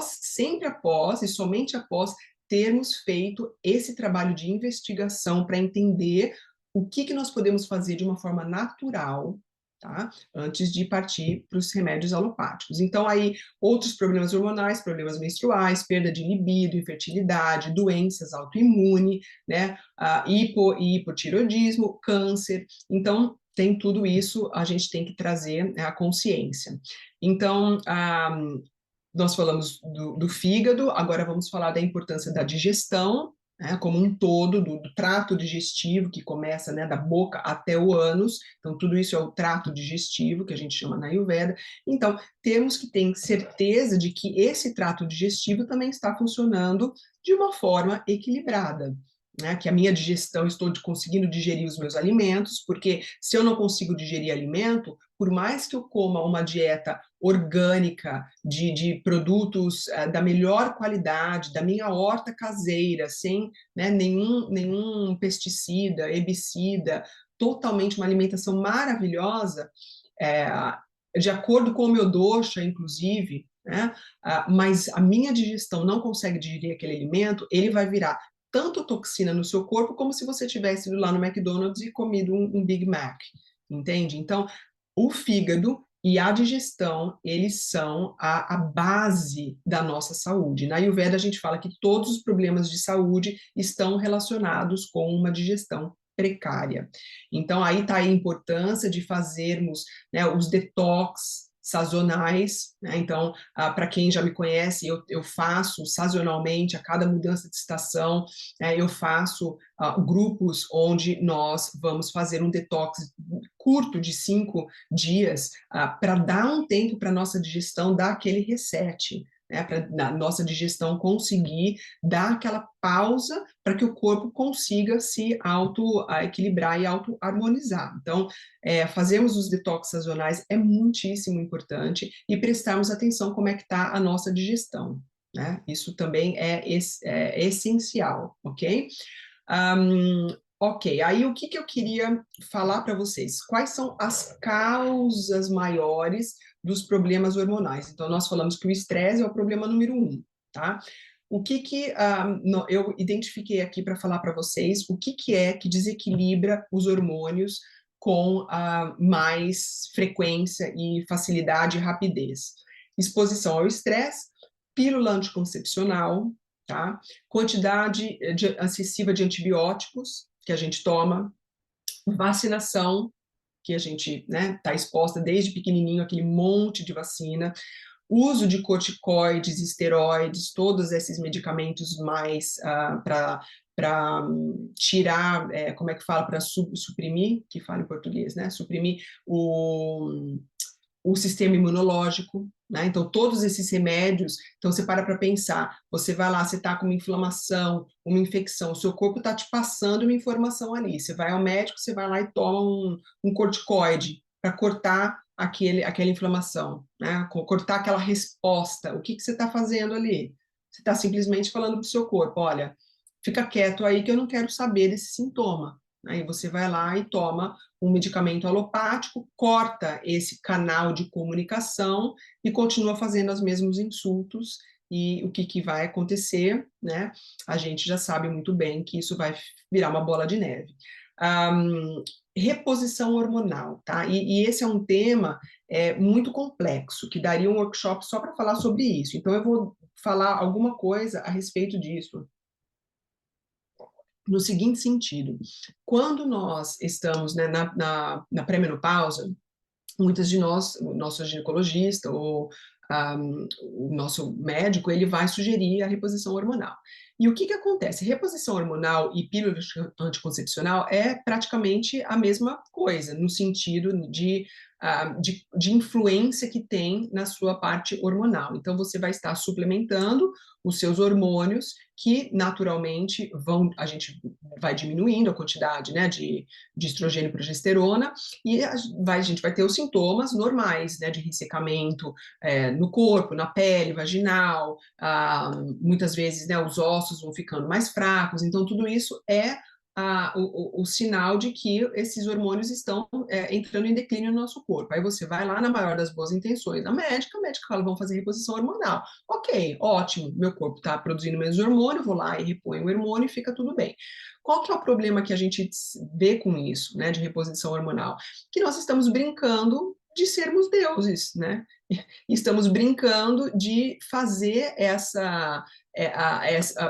sempre após e somente após termos feito esse trabalho de investigação para entender o que nós podemos fazer de uma forma natural, tá? Antes de partir para os remédios alopáticos. Então, aí, outros problemas hormonais, problemas menstruais, perda de libido, infertilidade, doenças autoimunes, né? Hipotireoidismo, câncer. Então, tem tudo isso, a gente tem que trazer a consciência. Então, nós falamos do fígado, agora vamos falar da importância da digestão, né, como um todo, do trato digestivo, que começa, né, da boca até o ânus. Então, tudo isso é o trato digestivo, que a gente chama na Ayurveda. Então, temos que ter certeza de que esse trato digestivo também está funcionando de uma forma equilibrada. Né, que a minha digestão, estou conseguindo digerir os meus alimentos, porque se eu não consigo digerir alimento, por mais que eu coma uma dieta orgânica, de produtos da melhor qualidade, da minha horta caseira, sem, né, nenhum pesticida, herbicida, totalmente uma alimentação maravilhosa, de acordo com o meu dosha, inclusive, né, mas a minha digestão não consegue digerir aquele alimento, ele vai virar tanto toxina no seu corpo, como se você tivesse ido lá no McDonald's e comido um Big Mac, entende? Então, o fígado e a digestão, eles são a base da nossa saúde. Na Ayurveda, a gente fala que todos os problemas de saúde estão relacionados com uma digestão precária. Então, aí está a importância de fazermos, né, os detox sazonais, né? Então, para quem já me conhece, eu faço sazonalmente, a cada mudança de estação, eu faço grupos onde nós vamos fazer um detox curto de 5 dias, para dar um tempo para a nossa digestão dar aquele reset, né, para a nossa digestão conseguir dar aquela pausa para que o corpo consiga se auto-equilibrar e auto-harmonizar. Então, fazermos os detox sazonais é muitíssimo importante e prestarmos atenção como é que está a nossa digestão, né? Isso também é essencial, ok? Ok, aí o que eu queria falar para vocês? Quais são as causas maiores dos problemas hormonais? Então, nós falamos que o estresse é o problema número 1, tá? Eu identifiquei aqui para falar para vocês o que é que desequilibra os hormônios com mais frequência e facilidade e rapidez? Exposição ao estresse, pílula anticoncepcional, tá? Quantidade excessiva de antibióticos que a gente toma, vacinação, que a gente, né, está exposta desde pequenininho, aquele monte de vacina, uso de corticoides, esteroides, todos esses medicamentos mais para tirar, como é que fala, para suprimir, que fala em português, né, suprimir o sistema imunológico, né? Então, todos esses remédios, então você para pensar, você vai lá, você está com uma inflamação, uma infecção, o seu corpo está te passando uma informação ali, você vai ao médico, você vai lá e toma um corticoide para cortar aquela inflamação, né? Cortar aquela resposta. O que você está fazendo ali? Você está simplesmente falando para o seu corpo, olha, fica quieto aí que eu não quero saber desse sintoma. Aí você vai lá e toma um medicamento alopático, corta esse canal de comunicação e continua fazendo os mesmos insultos. E o que vai acontecer, né? A gente já sabe muito bem que isso vai virar uma bola de neve. Reposição hormonal, tá? E esse é um tema muito complexo, que daria um workshop só para falar sobre isso. Então, eu vou falar alguma coisa a respeito disso no seguinte sentido: quando nós estamos, né, na pré-menopausa, muitas de nós, o nosso ginecologista ou o nosso médico, ele vai sugerir a reposição hormonal. E o que acontece? Reposição hormonal e pílula anticoncepcional é praticamente a mesma coisa, no sentido de influência que tem na sua parte hormonal. Então, você vai estar suplementando os seus hormônios, que naturalmente a gente vai diminuindo a quantidade, né, de estrogênio e progesterona, e a gente vai ter os sintomas normais, né, de ressecamento no corpo, na pele, vaginal, muitas vezes, né, os ossos vão ficando mais fracos, então tudo isso é o sinal de que esses hormônios estão entrando em declínio no nosso corpo. Aí você vai lá, na maior das boas intenções, a médica fala, vamos fazer reposição hormonal. Ok, ótimo, meu corpo está produzindo menos hormônio, vou lá e reponho o hormônio e fica tudo bem. Qual que é o problema que a gente vê com isso, né, de reposição hormonal? Que nós estamos brincando de sermos deuses, né? Estamos brincando de fazer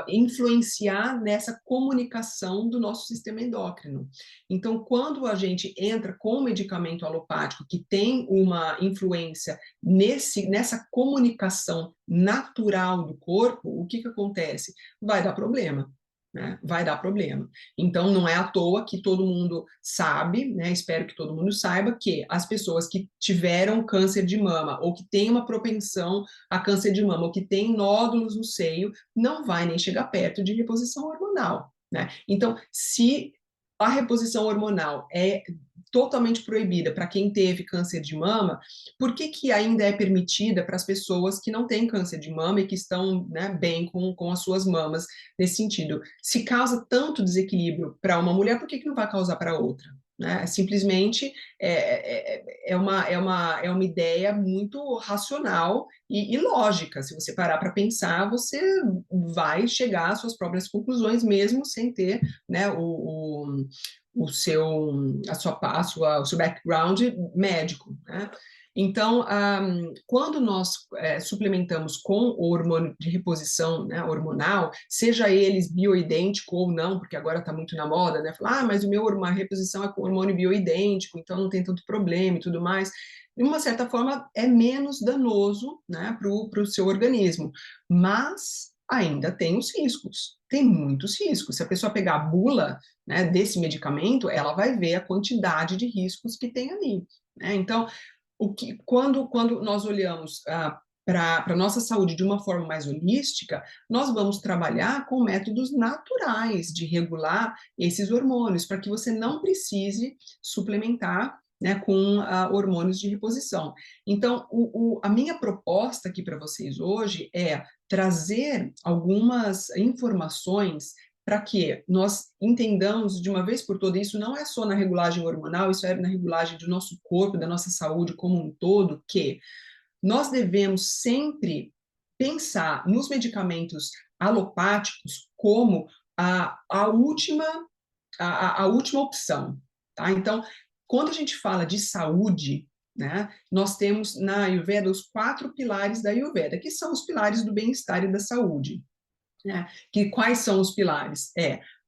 influenciar nessa comunicação do nosso sistema endócrino. Então, quando a gente entra com um medicamento alopático que tem uma influência nessa comunicação natural do corpo, o que acontece? Vai dar problema. Né? Vai dar problema. Então, não é à toa que todo mundo sabe, né? Espero que todo mundo saiba que as pessoas que tiveram câncer de mama ou que têm uma propensão a câncer de mama ou que têm nódulos no seio, não vai nem chegar perto de reposição hormonal, né? Então, se a reposição hormonal é totalmente proibida para quem teve câncer de mama, por que ainda é permitida para as pessoas que não têm câncer de mama e que estão, né, bem com as suas mamas nesse sentido? Se causa tanto desequilíbrio para uma mulher, por que não vai causar para outra? Né? Simplesmente é uma ideia muito racional e lógica. Se você parar para pensar, você vai chegar às suas próprias conclusões, mesmo sem ter, né, o seu background médico, né? Então, quando nós suplementamos com o hormônio de reposição, né, hormonal, seja eles bioidêntico ou não, porque agora está muito na moda, né? Falar, mas uma reposição é com hormônio bioidêntico, então não tem tanto problema e tudo mais. De uma certa forma, é menos danoso, né, para o seu organismo, mas ainda tem os riscos, tem muitos riscos. Se a pessoa pegar a bula, né, desse medicamento, ela vai ver a quantidade de riscos que tem ali, né? Então, quando nós olhamos para a nossa saúde de uma forma mais holística, nós vamos trabalhar com métodos naturais de regular esses hormônios, para que você não precise suplementar, né, com hormônios de reposição. Então, a minha proposta aqui para vocês hoje é trazer algumas informações para que nós entendamos de uma vez por todas, isso não é só na regulagem hormonal, isso é na regulagem do nosso corpo, da nossa saúde como um todo, que nós devemos sempre pensar nos medicamentos alopáticos como a última, a última opção. Tá? Então, quando a gente fala de saúde, né, nós temos na Ayurveda os 4 pilares da Ayurveda, que são os pilares do bem-estar e da saúde. Né? Quais são os pilares?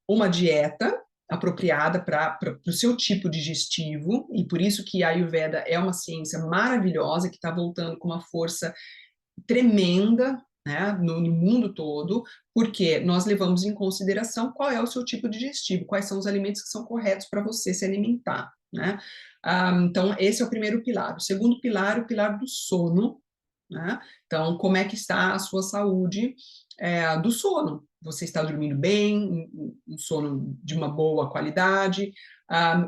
Uma dieta apropriada para o seu tipo digestivo, e por isso que a Ayurveda é uma ciência maravilhosa, que está voltando com uma força tremenda, né, no mundo todo, porque nós levamos em consideração qual é o seu tipo digestivo, quais são os alimentos que são corretos para você se alimentar. Né? Então, esse é o primeiro pilar. O segundo pilar é o pilar do sono, né? Então, como é que está a sua saúde do sono? Você está dormindo bem, um sono de uma boa qualidade?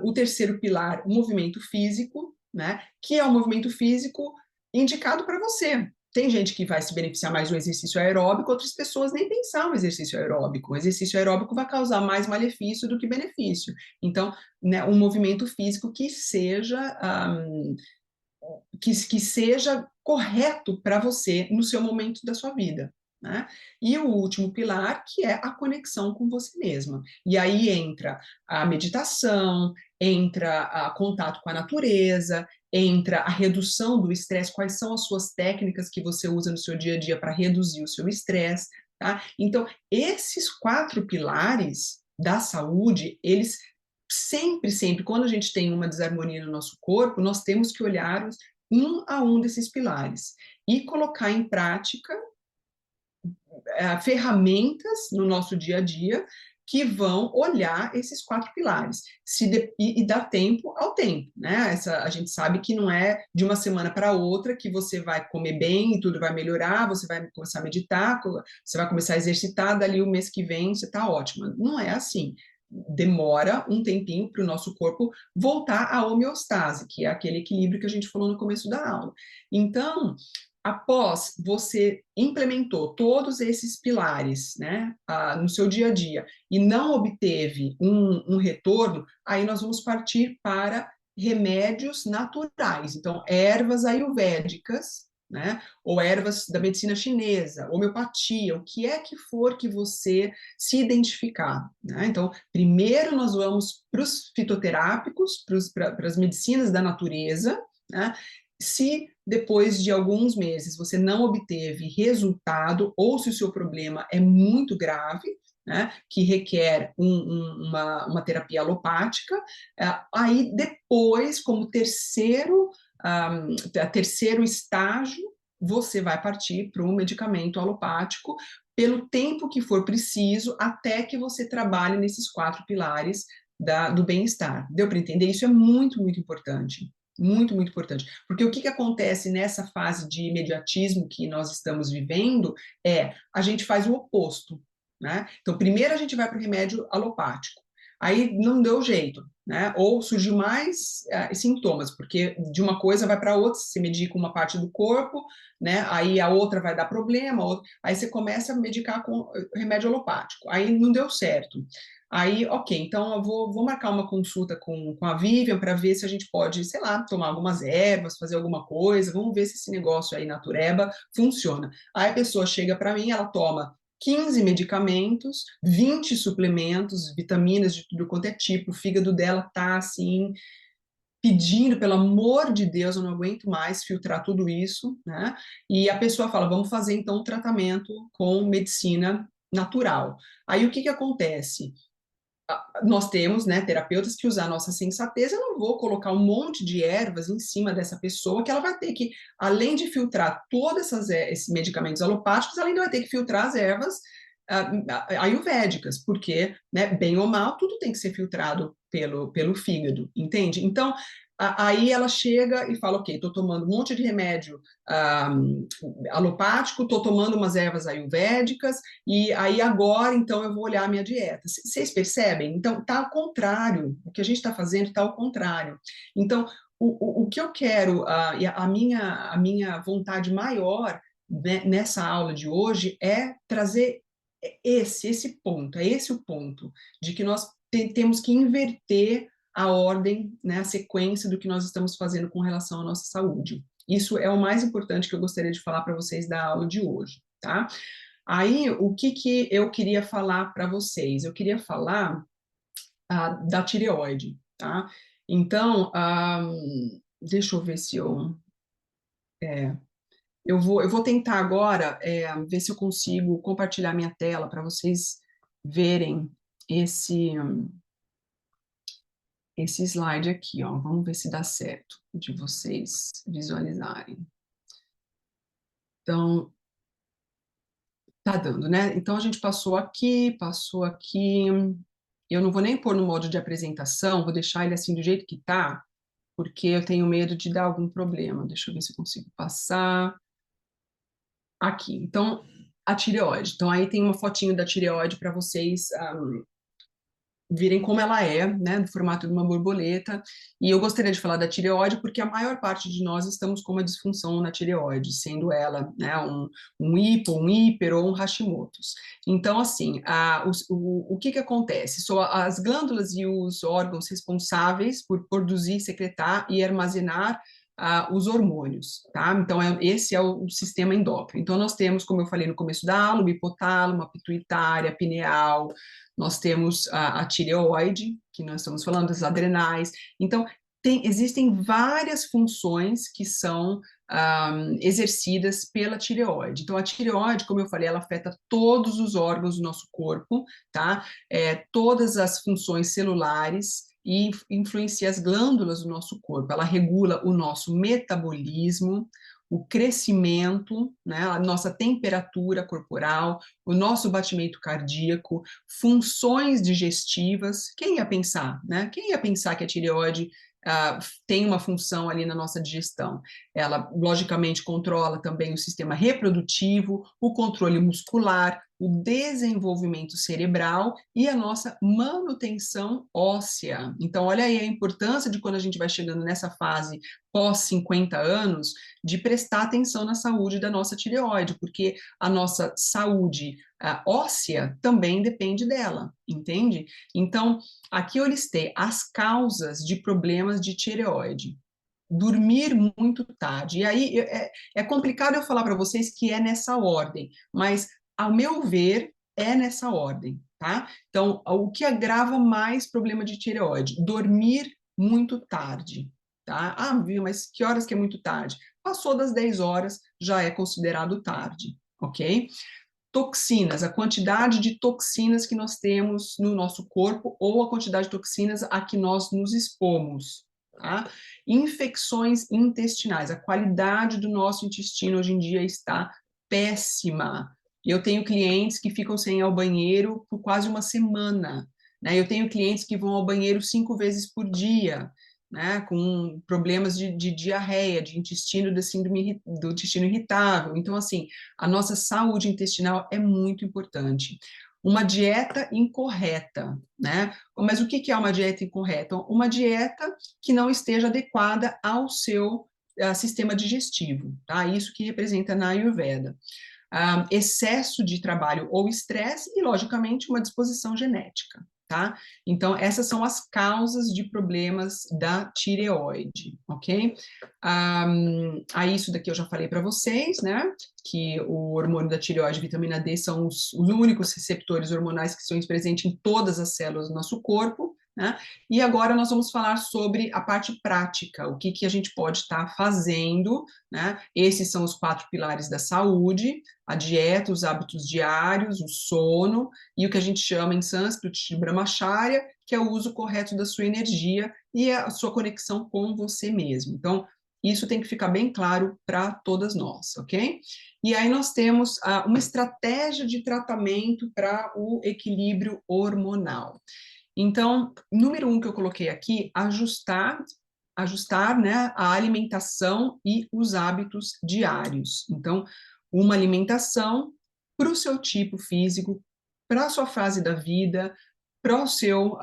O terceiro pilar, o movimento físico, né? Que é o movimento físico indicado para você. Tem gente que vai se beneficiar mais do exercício aeróbico, outras pessoas nem pensar no exercício aeróbico. O exercício aeróbico vai causar mais malefício do que benefício. Então, né, um movimento físico que seja que seja correto para você no seu momento da sua vida. Né? E o último pilar, que é a conexão com você mesma. E aí entra a meditação, entra a contato com a natureza, entra a redução do estresse, quais são as suas técnicas que você usa no seu dia a dia para reduzir o seu estresse. Tá? Então, esses 4 pilares da saúde, eles sempre, sempre, quando a gente tem uma desarmonia no nosso corpo, nós temos que olhar um a um desses pilares e colocar em prática ferramentas no nosso dia a dia que vão olhar esses 4 pilares e dar tempo ao tempo, né? A gente sabe que não é de uma semana para outra que você vai comer bem e tudo vai melhorar, você vai começar a meditar, você vai começar a exercitar, dali o mês que vem você está ótima. Não é assim. Demora um tempinho para o nosso corpo voltar à homeostase, que é aquele equilíbrio que a gente falou no começo da aula. Então, após você implementou todos esses pilares, né, no seu dia a dia e não obteve um retorno, aí nós vamos partir para remédios naturais. Então, ervas ayurvédicas, né, ou ervas da medicina chinesa, homeopatia, o que é que for que você se identificar. Né? Então, primeiro nós vamos para os fitoterápicos, para as medicinas da natureza, né? Se depois de alguns meses você não obteve resultado, ou se o seu problema é muito grave, né, que requer uma terapia alopática, aí depois, como terceiro estágio, você vai partir para um medicamento alopático pelo tempo que for preciso, até que você trabalhe nesses 4 pilares do bem-estar. Deu para entender? Isso é muito, muito importante. Muito, muito importante. Porque o que acontece nessa fase de imediatismo que nós estamos vivendo a gente faz o oposto, né? Então, primeiro a gente vai para o remédio alopático, aí não deu jeito, né? Ou surgiu mais sintomas, porque de uma coisa vai para outra, você medica uma parte do corpo, né? Aí a outra vai dar problema, aí você começa a medicar com remédio alopático, aí não deu certo. Aí, ok, então eu vou marcar uma consulta com a Vivian para ver se a gente pode, sei lá, tomar algumas ervas, fazer alguma coisa, vamos ver se esse negócio aí natureba funciona. Aí a pessoa chega para mim, ela toma 15 medicamentos, 20 suplementos, vitaminas de tudo quanto é tipo, o fígado dela tá assim, pedindo, pelo amor de Deus, eu não aguento mais filtrar tudo isso, né? E a pessoa fala, vamos fazer então um tratamento com medicina natural. Aí o que acontece? Nós temos, né, terapeutas que usam a nossa sensatez. Eu não vou colocar um monte de ervas em cima dessa pessoa, que ela vai ter que, além de filtrar todos esses medicamentos alopáticos, ela ainda vai ter que filtrar as ervas ayurvédicas, porque, né, bem ou mal, tudo tem que ser filtrado pelo fígado, entende? Então, aí ela chega e fala, ok, estou tomando um monte de remédio alopático, estou tomando umas ervas ayurvédicas, e aí agora, então, eu vou olhar a minha dieta. Vocês percebem? Então, está ao contrário. O que a gente está fazendo está ao contrário. Então, o que eu quero, e a minha vontade maior, né, nessa aula de hoje é trazer esse ponto, é esse o ponto, de que nós temos que inverter a ordem, né, a sequência do que nós estamos fazendo com relação à nossa saúde. Isso é o mais importante que eu gostaria de falar para vocês da aula de hoje, tá? Aí, o que eu queria falar para vocês? Eu queria falar da tireoide, tá? Então, deixa eu ver se eu vou tentar agora ver se eu consigo compartilhar minha tela para vocês verem esse, esse slide aqui, ó. Vamos ver se dá certo de vocês visualizarem. Então, tá dando, né? Então, a gente passou aqui, passou aqui. Eu não vou nem pôr no modo de apresentação, vou deixar ele assim do jeito que tá, porque eu tenho medo de dar algum problema. Deixa eu ver se eu consigo passar. Aqui, então, a tireoide. Então, aí tem uma fotinho da tireoide para vocês virem como ela é, né, no formato de uma borboleta. E eu gostaria de falar da tireoide porque a maior parte de nós estamos com uma disfunção na tireoide, sendo ela, né, um hipo, um hiper ou um Hashimoto's. Então, assim, o que que acontece? São as glândulas e os órgãos responsáveis por produzir, secretar e armazenar os hormônios, tá? Então, esse é o sistema endócrino. Então, nós temos, como eu falei no começo da aula, o hipotálamo, a pituitária, a pineal, nós temos a tireoide, que nós estamos falando, as adrenais. Então, existem várias funções que são exercidas pela tireoide. Então, a tireoide, como eu falei, ela afeta todos os órgãos do nosso corpo, tá? Todas as funções celulares e influencia as glândulas do nosso corpo. Ela regula o nosso metabolismo, o crescimento, né, a nossa temperatura corporal, o nosso batimento cardíaco, funções digestivas. Quem ia pensar, né? Quem ia pensar que a tireoide tem uma função ali na nossa digestão? Ela, logicamente, controla também o sistema reprodutivo, o controle muscular, o desenvolvimento cerebral e a nossa manutenção óssea. Então, olha aí a importância de quando a gente vai chegando nessa fase pós 50 anos, de prestar atenção na saúde da nossa tireoide, porque a nossa saúde óssea também depende dela, entende? Então, aqui eu listei as causas de problemas de tireoide. Dormir muito tarde. E aí é complicado eu falar para vocês que é nessa ordem, mas, ao meu ver, é nessa ordem, tá? Então, o que agrava mais problema de tireoide? Dormir muito tarde, tá? Ah, viu, mas que horas que é muito tarde? Passou das 10 horas, já é considerado tarde, ok? Toxinas, a quantidade de toxinas que nós temos no nosso corpo ou a quantidade de toxinas a que nós nos expomos, tá? Infecções intestinais, a qualidade do nosso intestino hoje em dia está péssima. Eu tenho clientes que ficam sem ir ao banheiro por quase uma semana, né? Eu tenho clientes que vão ao banheiro 5 vezes por dia, né, com problemas de diarreia, de intestino, da síndrome do intestino irritável. Então, assim, a nossa saúde intestinal é muito importante. Uma dieta incorreta, né? Mas o que é uma dieta incorreta? Uma dieta que não esteja adequada ao seu sistema digestivo, tá? Isso que representa na Ayurveda. Excesso de trabalho ou estresse e, logicamente, uma disposição genética, tá? Então, essas são as causas de problemas da tireoide, ok? Isso daqui eu já falei para vocês, né? Que o hormônio da tireoide e vitamina D são os únicos receptores hormonais que estão presentes em todas as células do nosso corpo, né? E agora nós vamos falar sobre a parte prática, o que que a gente pode estar fazendo, né? Esses são os 4 pilares da saúde: a dieta, os hábitos diários, o sono e o que a gente chama em sânscrito de brahmacharya, que é o uso correto da sua energia e a sua conexão com você mesmo. Então, isso tem que ficar bem claro para todas nós, ok? E aí nós temos uma estratégia de tratamento para o equilíbrio hormonal. Então, número 1 que eu coloquei aqui, ajustar, né, a alimentação e os hábitos diários. Então, uma alimentação para o seu tipo físico, para a sua fase da vida, para o seu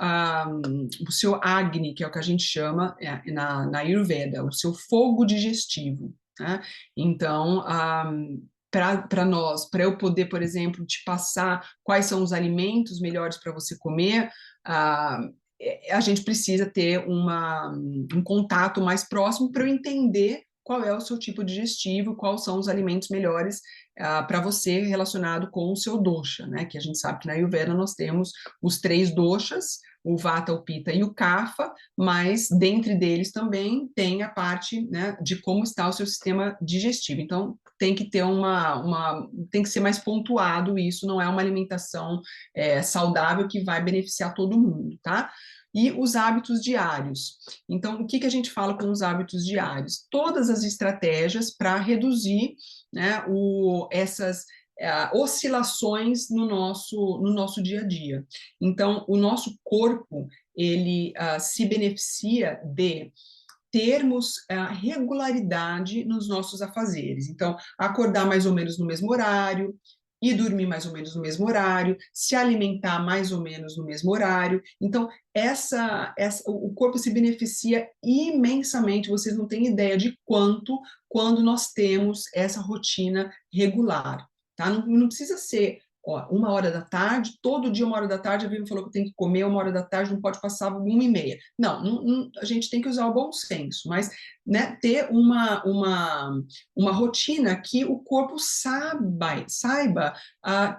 Agni, que é o que a gente chama na Ayurveda, o seu fogo digestivo, né? Então, para nós, para eu poder, por exemplo, te passar quais são os alimentos melhores para você comer, ah, a gente precisa ter um contato mais próximo para eu entender qual é o seu tipo digestivo, quais são os alimentos melhores para você relacionado com o seu dosha, né? Que a gente sabe que na Ayurveda nós temos os 3 doshas, o Vata, o Pitta e o Kapha, mas dentre deles também tem a parte, né, de como está o seu sistema digestivo. Então, tem que ter tem que ser mais pontuado isso, não é uma alimentação saudável que vai beneficiar todo mundo, tá? E os hábitos diários. Então, o que que a gente fala com os hábitos diários? Todas as estratégias para reduzir, né, essas oscilações no nosso dia a dia. Então, o nosso corpo, ele se beneficia de termos regularidade nos nossos afazeres. Então, acordar mais ou menos no mesmo horário, e dormir mais ou menos no mesmo horário, se alimentar mais ou menos no mesmo horário. Então, o corpo se beneficia imensamente, vocês não têm ideia de quanto, quando nós temos essa rotina regular, tá? Não precisa ser, ó, 1 hora da tarde, todo dia 1 hora da tarde, a Vivian falou que eu tenho que comer 1 hora da tarde, não pode passar 1h30. Não, a gente tem que usar o bom senso, mas, né, ter uma rotina que o corpo saiba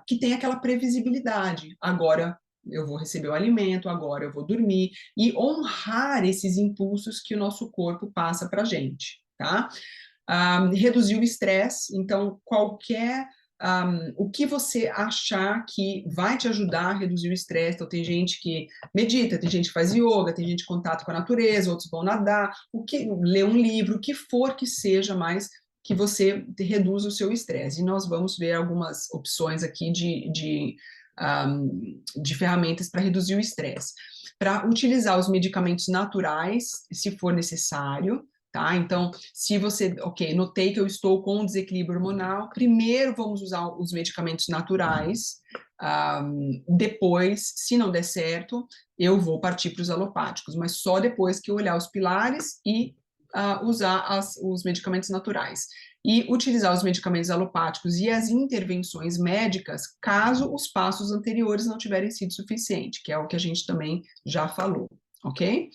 que tem aquela previsibilidade. Agora eu vou receber o alimento, agora eu vou dormir, e honrar esses impulsos que o nosso corpo passa para a gente, tá? Reduzir o estresse, então o que você achar que vai te ajudar a reduzir o estresse. Então, tem gente que medita, tem gente que faz yoga, tem gente que contato com a natureza, outros vão nadar, lê um livro, o que for que seja mais que você reduza o seu estresse. E nós vamos ver algumas opções aqui de ferramentas para reduzir o estresse. Para utilizar os medicamentos naturais, se for necessário, tá? Então, se você, ok, notei que eu estou com um desequilíbrio hormonal, primeiro vamos usar os medicamentos naturais, depois, se não der certo, eu vou partir para os alopáticos, mas só depois que eu olhar os pilares e usar os medicamentos naturais. E utilizar os medicamentos alopáticos e as intervenções médicas, caso os passos anteriores não tiverem sido suficientes, que é o que a gente também já falou, ok?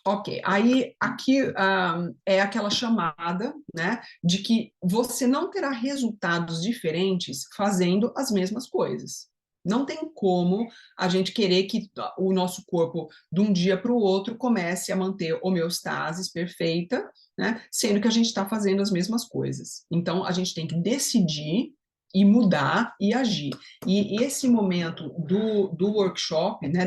Ok, aí aqui é aquela chamada, né, de que você não terá resultados diferentes fazendo as mesmas coisas. Não tem como a gente querer que o nosso corpo, de um dia para o outro, comece a manter homeostasis perfeita, né, sendo que a gente está fazendo as mesmas coisas. Então, a gente tem que decidir e mudar e agir. E esse momento do workshop, né,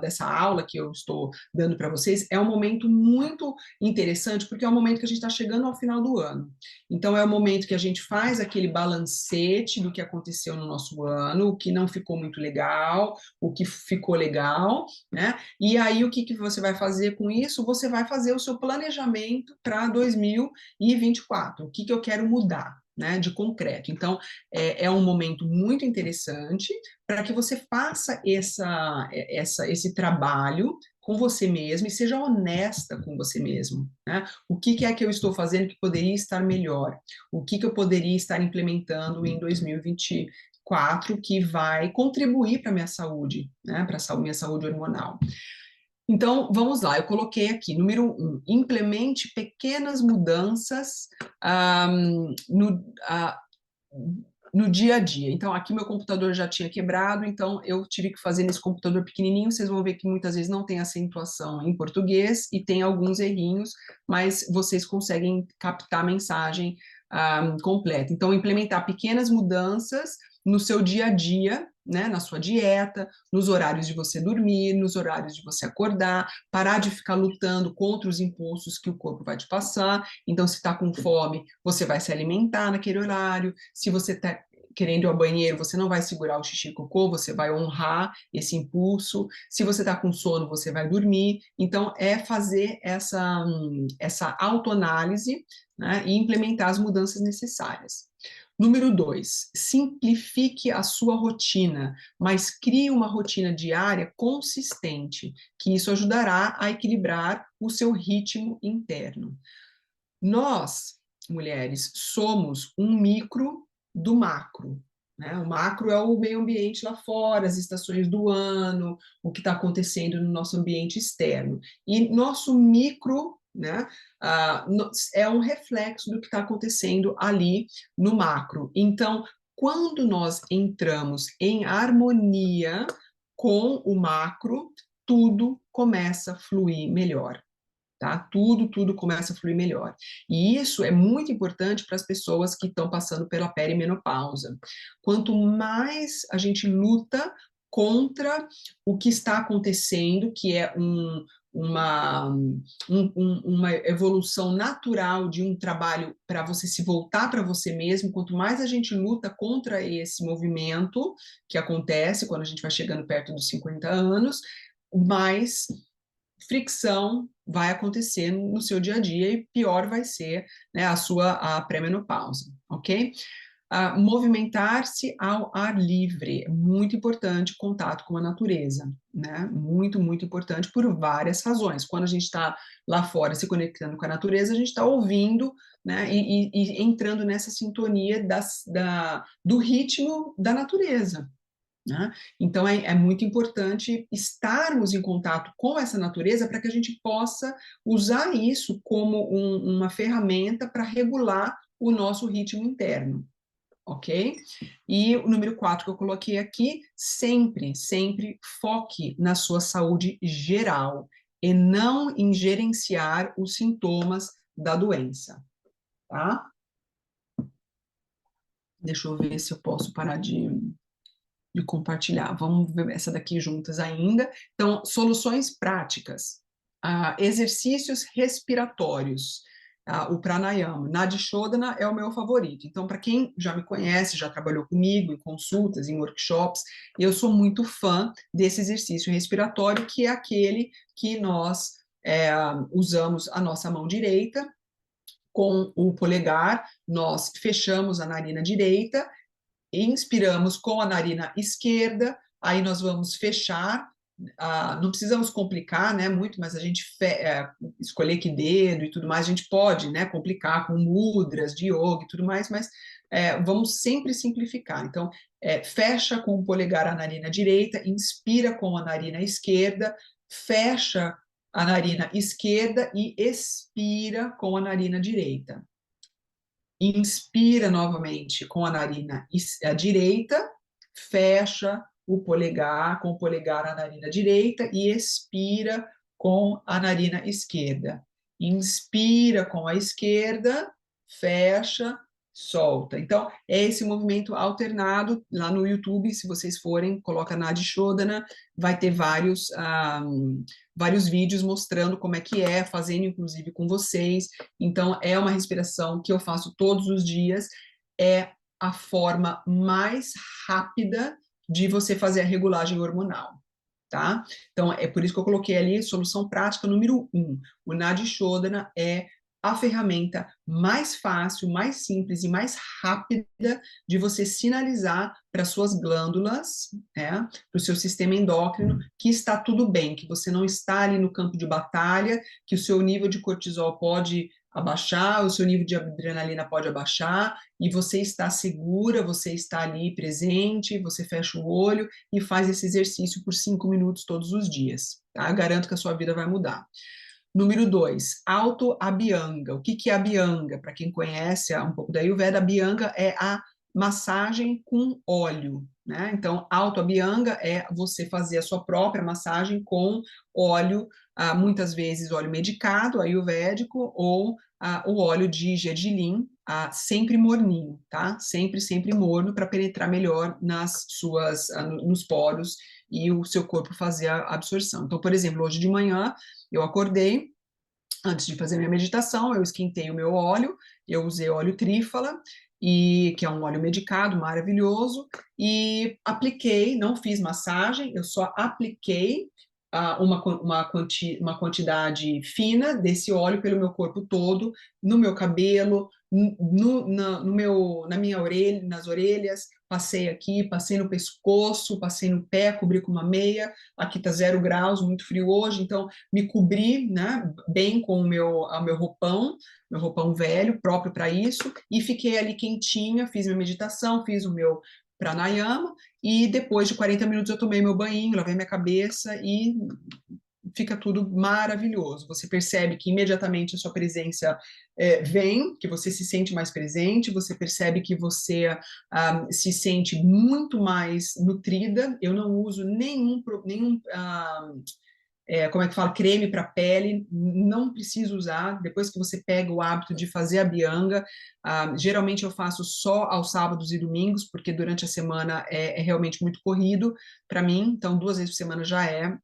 dessa aula que eu estou dando para vocês, é um momento muito interessante, porque é um momento que a gente está chegando ao final do ano. Então, é o momento que a gente faz aquele balancete do que aconteceu no nosso ano, o que não ficou muito legal, o que ficou legal, né? E aí, o que você vai fazer com isso? Você vai fazer o seu planejamento para 2024. O que eu quero mudar, né, de concreto. Então, é um momento muito interessante para que você faça esse trabalho com você mesmo e seja honesta com você mesmo, né? O que é que eu estou fazendo que poderia estar melhor? O que eu poderia estar implementando em 2024 que vai contribuir para a minha saúde, né? Para a minha saúde hormonal. Então, vamos lá, eu coloquei aqui, número 1, implemente pequenas mudanças no dia a dia. Então, aqui meu computador já tinha quebrado, então eu tive que fazer nesse computador pequenininho. Vocês vão ver que muitas vezes não tem acentuação em português e tem alguns errinhos, mas vocês conseguem captar a mensagem completa. Então, implementar pequenas mudanças no seu dia a dia, né, na sua dieta, nos horários de você dormir, nos horários de você acordar, parar de ficar lutando contra os impulsos que o corpo vai te passar. Então, se está com fome, você vai se alimentar naquele horário. Se você está querendo ir ao banheiro, você não vai segurar o xixi e cocô, você vai honrar esse impulso. Se você está com sono, você vai dormir. Então, é fazer essa autoanálise, né, e implementar as mudanças necessárias. Número 2, simplifique a sua rotina, mas crie uma rotina diária consistente, que isso ajudará a equilibrar o seu ritmo interno. Nós, mulheres, somos um micro do macro, né? O macro é o meio ambiente lá fora, as estações do ano, o que está acontecendo no nosso ambiente externo. E nosso micro, né, é um reflexo do que está acontecendo ali no macro. Então, quando nós entramos em harmonia com o macro, tudo começa a fluir melhor. Tá? Tudo começa a fluir melhor. E isso é muito importante para as pessoas que estão passando pela perimenopausa. Quanto mais a gente luta contra o que está acontecendo, que é uma evolução natural de um trabalho para você se voltar para você mesmo, quanto mais a gente luta contra esse movimento que acontece quando a gente vai chegando perto dos 50 anos, mais fricção vai acontecer no seu dia a dia e pior vai ser, né, a pré-menopausa, ok? Movimentar-se ao ar livre, é muito importante, contato com a natureza, né? Muito, muito importante por várias razões. Quando a gente está lá fora se conectando com a natureza, a gente está ouvindo, né? E entrando nessa sintonia do ritmo da natureza. Né? Então, é muito importante estarmos em contato com essa natureza para que a gente possa usar isso como uma ferramenta para regular o nosso ritmo interno, ok? E o número 4 que eu coloquei aqui, sempre, sempre foque na sua saúde geral e não em gerenciar os sintomas da doença, tá? Deixa eu ver se eu posso parar de compartilhar. Vamos ver essa daqui juntas ainda. Então, soluções práticas. Exercícios respiratórios. O pranayama. Nadi Shodhana é o meu favorito. Então, para quem já me conhece, já trabalhou comigo em consultas, em workshops, eu sou muito fã desse exercício respiratório, que é aquele que nós usamos a nossa mão direita, com o polegar, nós fechamos a narina direita, inspiramos com a narina esquerda, aí nós vamos fechar, não precisamos complicar, né, muito, mas a gente escolher que dedo e tudo mais, a gente pode, né, complicar com mudras de yoga e tudo mais, mas vamos sempre simplificar. Então, fecha com o polegar a narina direita, inspira com a narina esquerda, fecha a narina esquerda e expira com a narina direita. Inspira novamente com a narina direita, fecha o polegar com o polegar a narina direita e expira com a narina esquerda. Inspira com a esquerda, fecha, solta. Então, é esse movimento alternado lá no YouTube, se vocês forem, coloca Nadi Shodhana, vai ter vários vídeos mostrando como é que é, fazendo inclusive com vocês. Então, é uma respiração que eu faço todos os dias, é a forma mais rápida de você fazer a regulagem hormonal, tá? Então, é por isso que eu coloquei ali solução prática número 1. O Nadi Shodhana é a ferramenta mais fácil, mais simples e mais rápida de você sinalizar para suas glândulas, para o seu sistema endócrino, que está tudo bem, que você não está ali no campo de batalha, que o seu nível de cortisol pode abaixar, o seu nível de adrenalina pode abaixar, e você está segura, você está ali presente, você fecha o olho e faz esse exercício por 5 minutos todos os dias, tá? Garanto que a sua vida vai mudar. Número 2, auto-abhyanga. O que é abhyanga? Para quem conhece um pouco da Ayurveda, abhyanga é a massagem com óleo, né? Então, auto-abhyanga é você fazer a sua própria massagem com óleo, muitas vezes óleo medicado, ayurvédico, ou o óleo de gergelim, sempre morninho, tá? Sempre, sempre morno, para penetrar melhor nos poros e o seu corpo fazer a absorção. Então, por exemplo, hoje de manhã, eu acordei, antes de fazer minha meditação, eu esquentei o meu óleo, eu usei óleo trífala, que é um óleo medicado maravilhoso, e apliquei, não fiz massagem, eu só apliquei uma quantidade fina desse óleo pelo meu corpo todo, no meu cabelo, na minha orelha, nas orelhas, passei aqui, passei no pescoço, passei no pé, cobri com uma meia, aqui tá 0 graus, muito frio hoje, então me cobri, né, bem com o meu roupão velho, próprio para isso, e fiquei ali quentinha, fiz minha meditação, fiz o meu pranayama, e depois de 40 minutos eu tomei meu banho, lavei minha cabeça e fica tudo maravilhoso. Você percebe que imediatamente a sua presença vem, que você se sente mais presente, você percebe que você se sente muito mais nutrida. Eu não uso nenhum como é que fala, creme para pele, não preciso usar, depois que você pega o hábito de fazer a bianga, geralmente eu faço só aos sábados e domingos, porque durante a semana é realmente muito corrido para mim, então 2 vezes por semana já é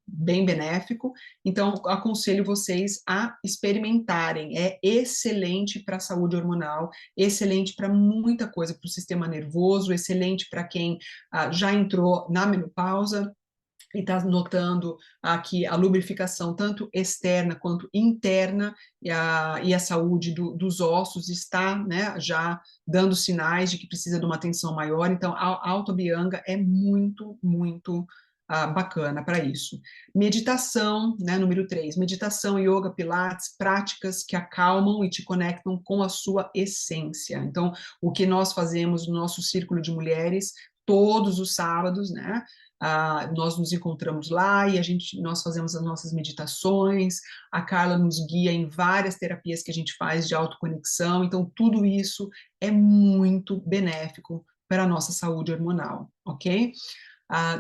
bem benéfico, então aconselho vocês a experimentarem, é excelente para a saúde hormonal, excelente para muita coisa, para o sistema nervoso, excelente para quem já entrou na menopausa, e está notando aqui a lubrificação tanto externa quanto interna e a saúde dos ossos está, né, já dando sinais de que precisa de uma atenção maior. Então, a autobianga é muito, muito bacana para isso. Meditação, né, número 3, meditação, yoga, pilates, práticas que acalmam e te conectam com a sua essência. Então, o que nós fazemos no nosso círculo de mulheres todos os sábados, né? Nós nos encontramos lá e nós fazemos as nossas meditações, a Carla nos guia em várias terapias que a gente faz de autoconexão, então tudo isso é muito benéfico para a nossa saúde hormonal, ok?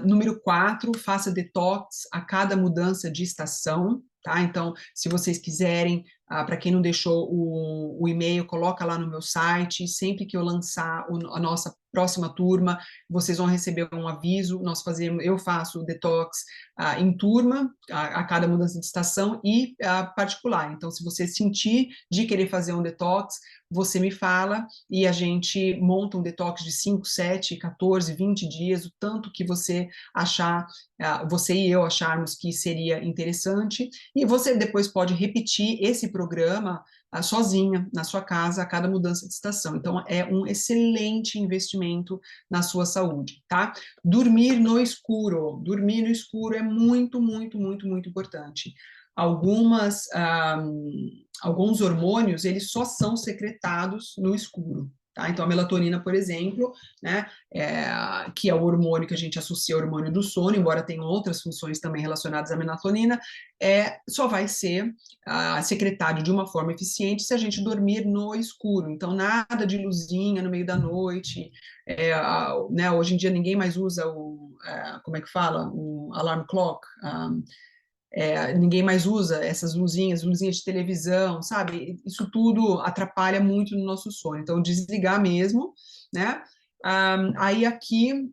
Número 4, faça detox a cada mudança de estação, tá? Então, se vocês quiserem, para quem não deixou o e-mail, coloca lá no meu site, sempre que eu lançar a nossa próxima turma, vocês vão receber um aviso, eu faço o detox em turma, a cada mudança de estação, e particular. Então, se você sentir de querer fazer um detox, você me fala e a gente monta um detox de 5, 7, 14, 20 dias, o tanto que você achar, você e eu acharmos que seria interessante, e você depois pode repetir esse programa sozinha, na sua casa, a cada mudança de estação. Então, é um excelente investimento na sua saúde, tá? Dormir no escuro é muito, muito, muito, muito importante. Alguns hormônios, eles só são secretados no escuro, tá? Então, a melatonina, por exemplo, né, que é o hormônio que a gente associa ao hormônio do sono, embora tenha outras funções também relacionadas à melatonina, só vai ser secretado de uma forma eficiente se a gente dormir no escuro. Então, nada de luzinha no meio da noite, né, hoje em dia ninguém mais usa como é que fala? O alarm clock, ninguém mais usa essas luzinhas de televisão, sabe? Isso tudo atrapalha muito no nosso sono. Então, desligar mesmo, né? Aí aqui,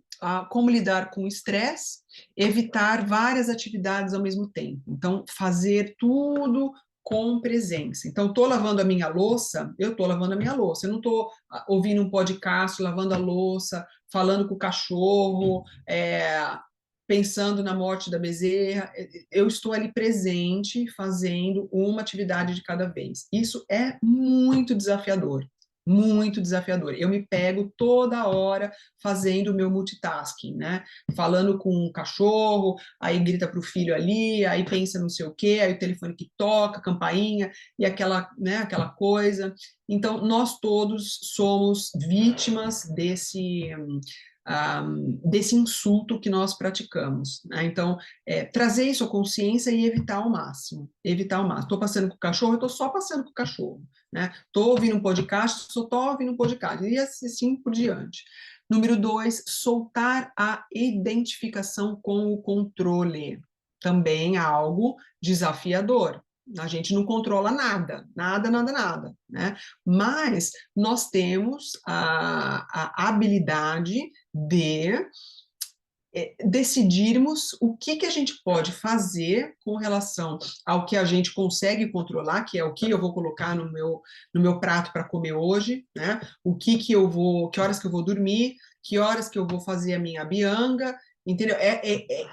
como lidar com o estresse, evitar várias atividades ao mesmo tempo. Então, fazer tudo com presença. Então, estou lavando a minha louça, eu estou lavando a minha louça. Eu não estou ouvindo um podcast, lavando a louça, falando com o cachorro, pensando na morte da bezerra, eu estou ali presente, fazendo uma atividade de cada vez. Isso é muito desafiador, muito desafiador. Eu me pego toda hora fazendo o meu multitasking, né? Falando com o cachorro, aí grita para o filho ali, aí pensa não sei o quê, aí o telefone que toca, campainha, e aquela, né, aquela coisa. Então, nós todos somos vítimas desse insulto que nós praticamos, né? Então, trazer isso à consciência e evitar ao máximo, evitar ao máximo. Estou passando com o cachorro, eu estou só passando com o cachorro, né? Estou ouvindo um podcast, só estou ouvindo um podcast, e assim por diante. Número 2, soltar a identificação com o controle. Também algo desafiador. A gente não controla nada, nada, nada, nada, né? Mas nós temos a habilidade de decidirmos o que a gente pode fazer com relação ao que a gente consegue controlar, que é o que eu vou colocar no meu prato para comer hoje, né? Que horas que eu vou dormir, que horas que eu vou fazer a minha bianga, entendeu?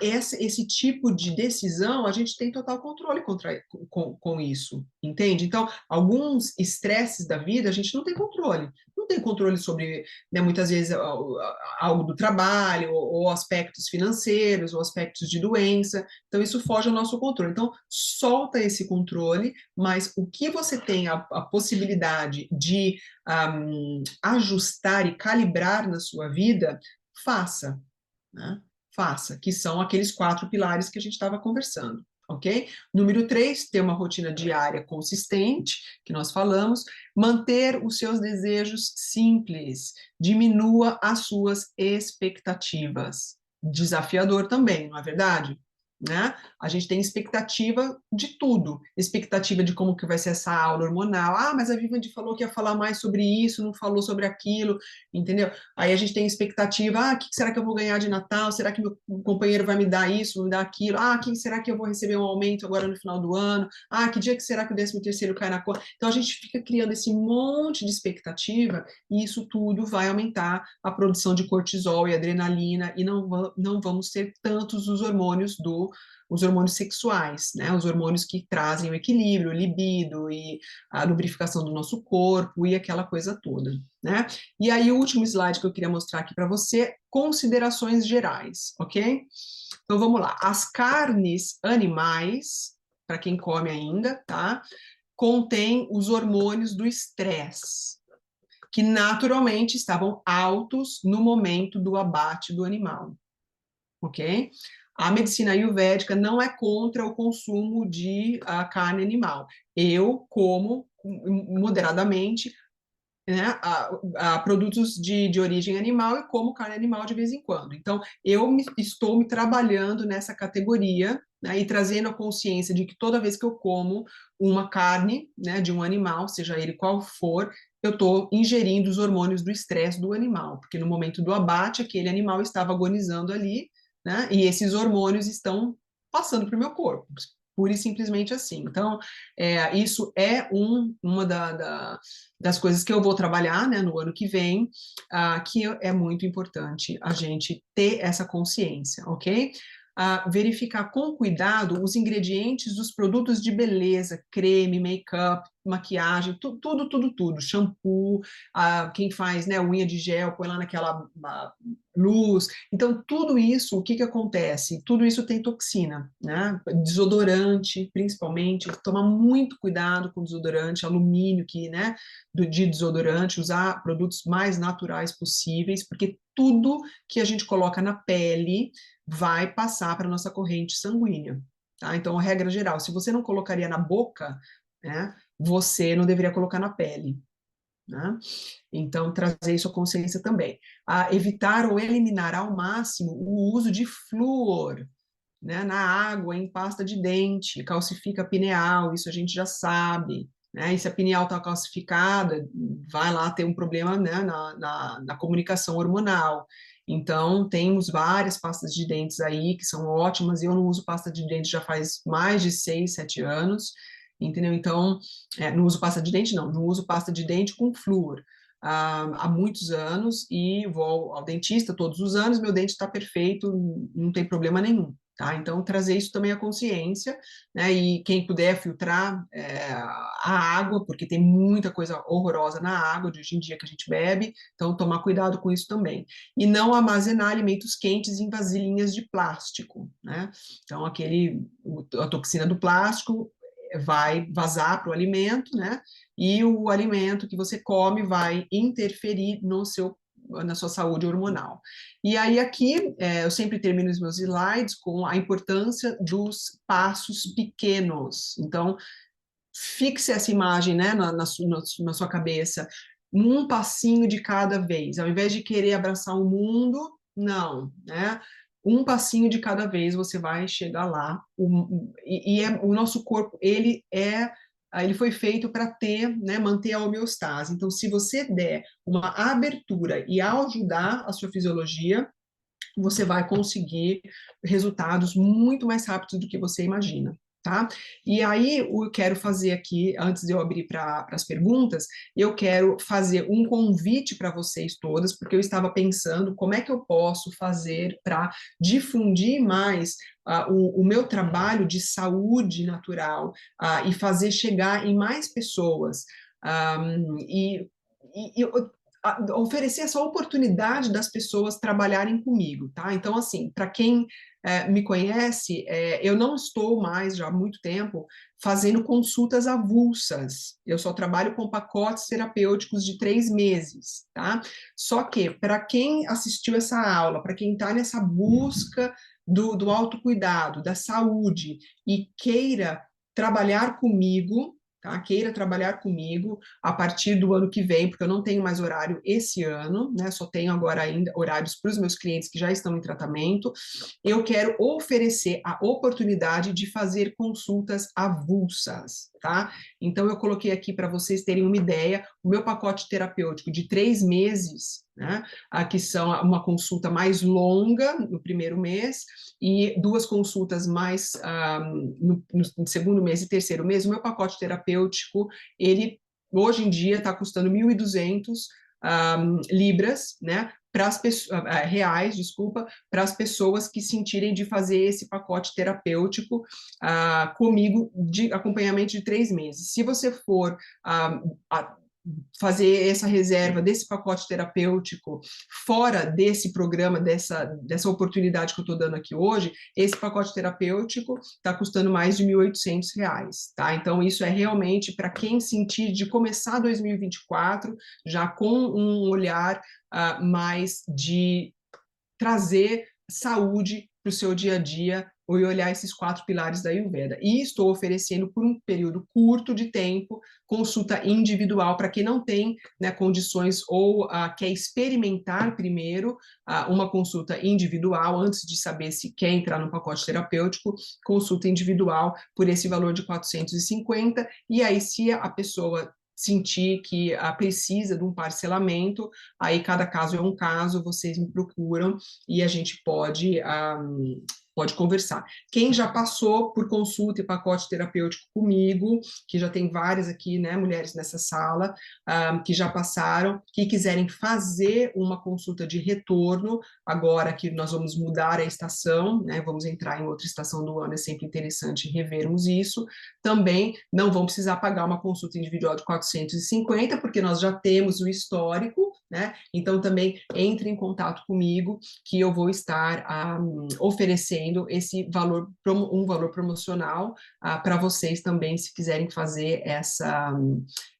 Esse tipo de decisão, a gente tem total controle com isso, entende? Então, alguns estresses da vida, a gente não tem controle. Não tem controle sobre, né, muitas vezes, algo do trabalho, ou aspectos financeiros, ou aspectos de doença. Então, isso foge ao nosso controle. Então, solta esse controle, mas o que você tem a possibilidade de ajustar e calibrar na sua vida, faça, né? Faça, que são aqueles 4 pilares que a gente estava conversando, ok? Número 3, ter uma rotina diária consistente, que nós falamos, manter os seus desejos simples, diminua as suas expectativas. Desafiador também, não é verdade? né? A gente tem expectativa de tudo, expectativa de como que vai ser essa aula hormonal. Ah, mas a Viviane falou que ia falar mais sobre isso, não falou sobre aquilo, entendeu? Aí a gente tem expectativa, ah, o que será que eu vou ganhar de Natal? Será que meu companheiro vai me dar isso, me dar aquilo? Ah, que será que eu vou receber um aumento agora no final do ano? Ah, que dia que será que o 13º cai na conta? Então a gente fica criando esse monte de expectativa e isso tudo vai aumentar a produção de cortisol e adrenalina e não vamos ter tantos os hormônios sexuais, né? Os hormônios que trazem o equilíbrio, o libido e a lubrificação do nosso corpo e aquela coisa toda, né? E aí, o último slide que eu queria mostrar aqui para você, considerações gerais, ok? Então, vamos lá. As carnes animais, para quem come ainda, tá? Contém os hormônios do estresse, que naturalmente estavam altos no momento do abate do animal, ok? A medicina ayurvédica não é contra o consumo de carne animal. Eu como moderadamente, né, a produtos de origem animal e como carne animal de vez em quando. Então, estou me trabalhando nessa categoria, né, e trazendo a consciência de que toda vez que eu como uma carne, né, de um animal, seja ele qual for, eu estou ingerindo os hormônios do estresse do animal, porque no momento do abate, aquele animal estava agonizando ali, né, e esses hormônios estão passando para o meu corpo, pura e simplesmente assim. Então, isso é uma das coisas que eu vou trabalhar, né, no ano que vem, que é muito importante a gente ter essa consciência, ok? Verificar com cuidado os ingredientes dos produtos de beleza, creme, make-up, maquiagem, tudo, shampoo, quem faz, né, unha de gel, põe lá naquela luz. Então, tudo isso, o que que acontece? Tudo isso tem toxina, né? Desodorante, principalmente, tomar muito cuidado com desodorante, alumínio, né, de desodorante, usar produtos mais naturais possíveis, porque tudo que a gente coloca na pele vai passar para a nossa corrente sanguínea, tá? Então, regra geral, se você não colocaria na boca, né, você não deveria colocar na pele, né? Então, trazer isso à consciência também. Evitar ou eliminar ao máximo o uso de flúor, né, na água, em pasta de dente, calcifica a pineal, isso a gente já sabe, né? E se a pineal está calcificada, vai lá ter um problema, né, na comunicação hormonal. Então, temos várias pastas de dentes aí que são ótimas, e eu não uso pasta de dente já faz mais de 6, 7 anos, entendeu? Então, não uso pasta de dente, não uso pasta de dente com flúor. Há muitos anos e vou ao dentista todos os anos, meu dente está perfeito, não tem problema nenhum. Tá? Então, trazer isso também à consciência, né? E quem puder filtrar a água, porque tem muita coisa horrorosa na água de hoje em dia que a gente bebe, então tomar cuidado com isso também. E não armazenar alimentos quentes em vasilhinhas de plástico, né? Então, a toxina do plástico vai vazar para o alimento, né? E o alimento que você come vai interferir na sua saúde hormonal. E aí aqui, eu sempre termino os meus slides com a importância dos passos pequenos. Então, fixe essa imagem, né, na sua cabeça, um passinho de cada vez, ao invés de querer abraçar o mundo, não, né? Um passinho de cada vez você vai chegar lá. O nosso corpo, ele foi feito para ter, né, manter a homeostase. Então, se você der uma abertura e ajudar a sua fisiologia, você vai conseguir resultados muito mais rápidos do que você imagina. Tá? E aí, eu quero fazer aqui, antes de eu abrir para as perguntas, eu quero fazer um convite para vocês todas, porque eu estava pensando como é que eu posso fazer para difundir mais o meu trabalho de saúde natural e fazer chegar em mais pessoas. E oferecer essa oportunidade das pessoas trabalharem comigo, tá? Então, assim, para quem me conhece, eu não estou mais, já há muito tempo, fazendo consultas avulsas. Eu só trabalho com pacotes terapêuticos de 3 meses, tá? Só que, para quem assistiu essa aula, para quem está nessa busca do autocuidado, da saúde, e queira trabalhar comigo, tá? Queira trabalhar comigo a partir do ano que vem, porque eu não tenho mais horário esse ano, né? Só tenho agora ainda horários para os meus clientes que já estão em tratamento. Eu quero oferecer a oportunidade de fazer consultas avulsas, tá? Então, eu coloquei aqui para vocês terem uma ideia, o meu pacote terapêutico de 3 meses, né? Que são uma consulta mais longa no primeiro mês e 2 consultas mais no segundo mês e terceiro mês. O meu pacote terapêutico, ele hoje em dia está custando 1.200 libras, né? Para as pessoas reais, desculpa, para as pessoas que sentirem de fazer esse pacote terapêutico comigo de acompanhamento de 3 meses. Se você for fazer essa reserva desse pacote terapêutico fora desse programa, dessa oportunidade que eu estou dando aqui hoje, esse pacote terapêutico está custando mais de R$ 1.800, tá? Então, isso é realmente para quem sentir de começar 2024 já com um olhar mais de trazer saúde para o seu dia a dia e olhar esses 4 pilares da Ayurveda. E estou oferecendo por um período curto de tempo consulta individual para quem não tem, né, condições ou quer experimentar primeiro uma consulta individual antes de saber se quer entrar no pacote terapêutico, consulta individual por esse valor de 450, e aí se a pessoa sentir que precisa de um parcelamento, aí cada caso é um caso, vocês me procuram e a gente pode conversar. Quem já passou por consulta e pacote terapêutico comigo, que já tem várias aqui, né, mulheres nessa sala, que já passaram, que quiserem fazer uma consulta de retorno, agora que nós vamos mudar a estação, né, vamos entrar em outra estação do ano, é sempre interessante revermos isso, também não vão precisar pagar uma consulta individual de 450, porque nós já temos o histórico, né, então também entre em contato comigo, que eu vou estar oferecendo esse valor, um valor promocional para vocês também, se quiserem fazer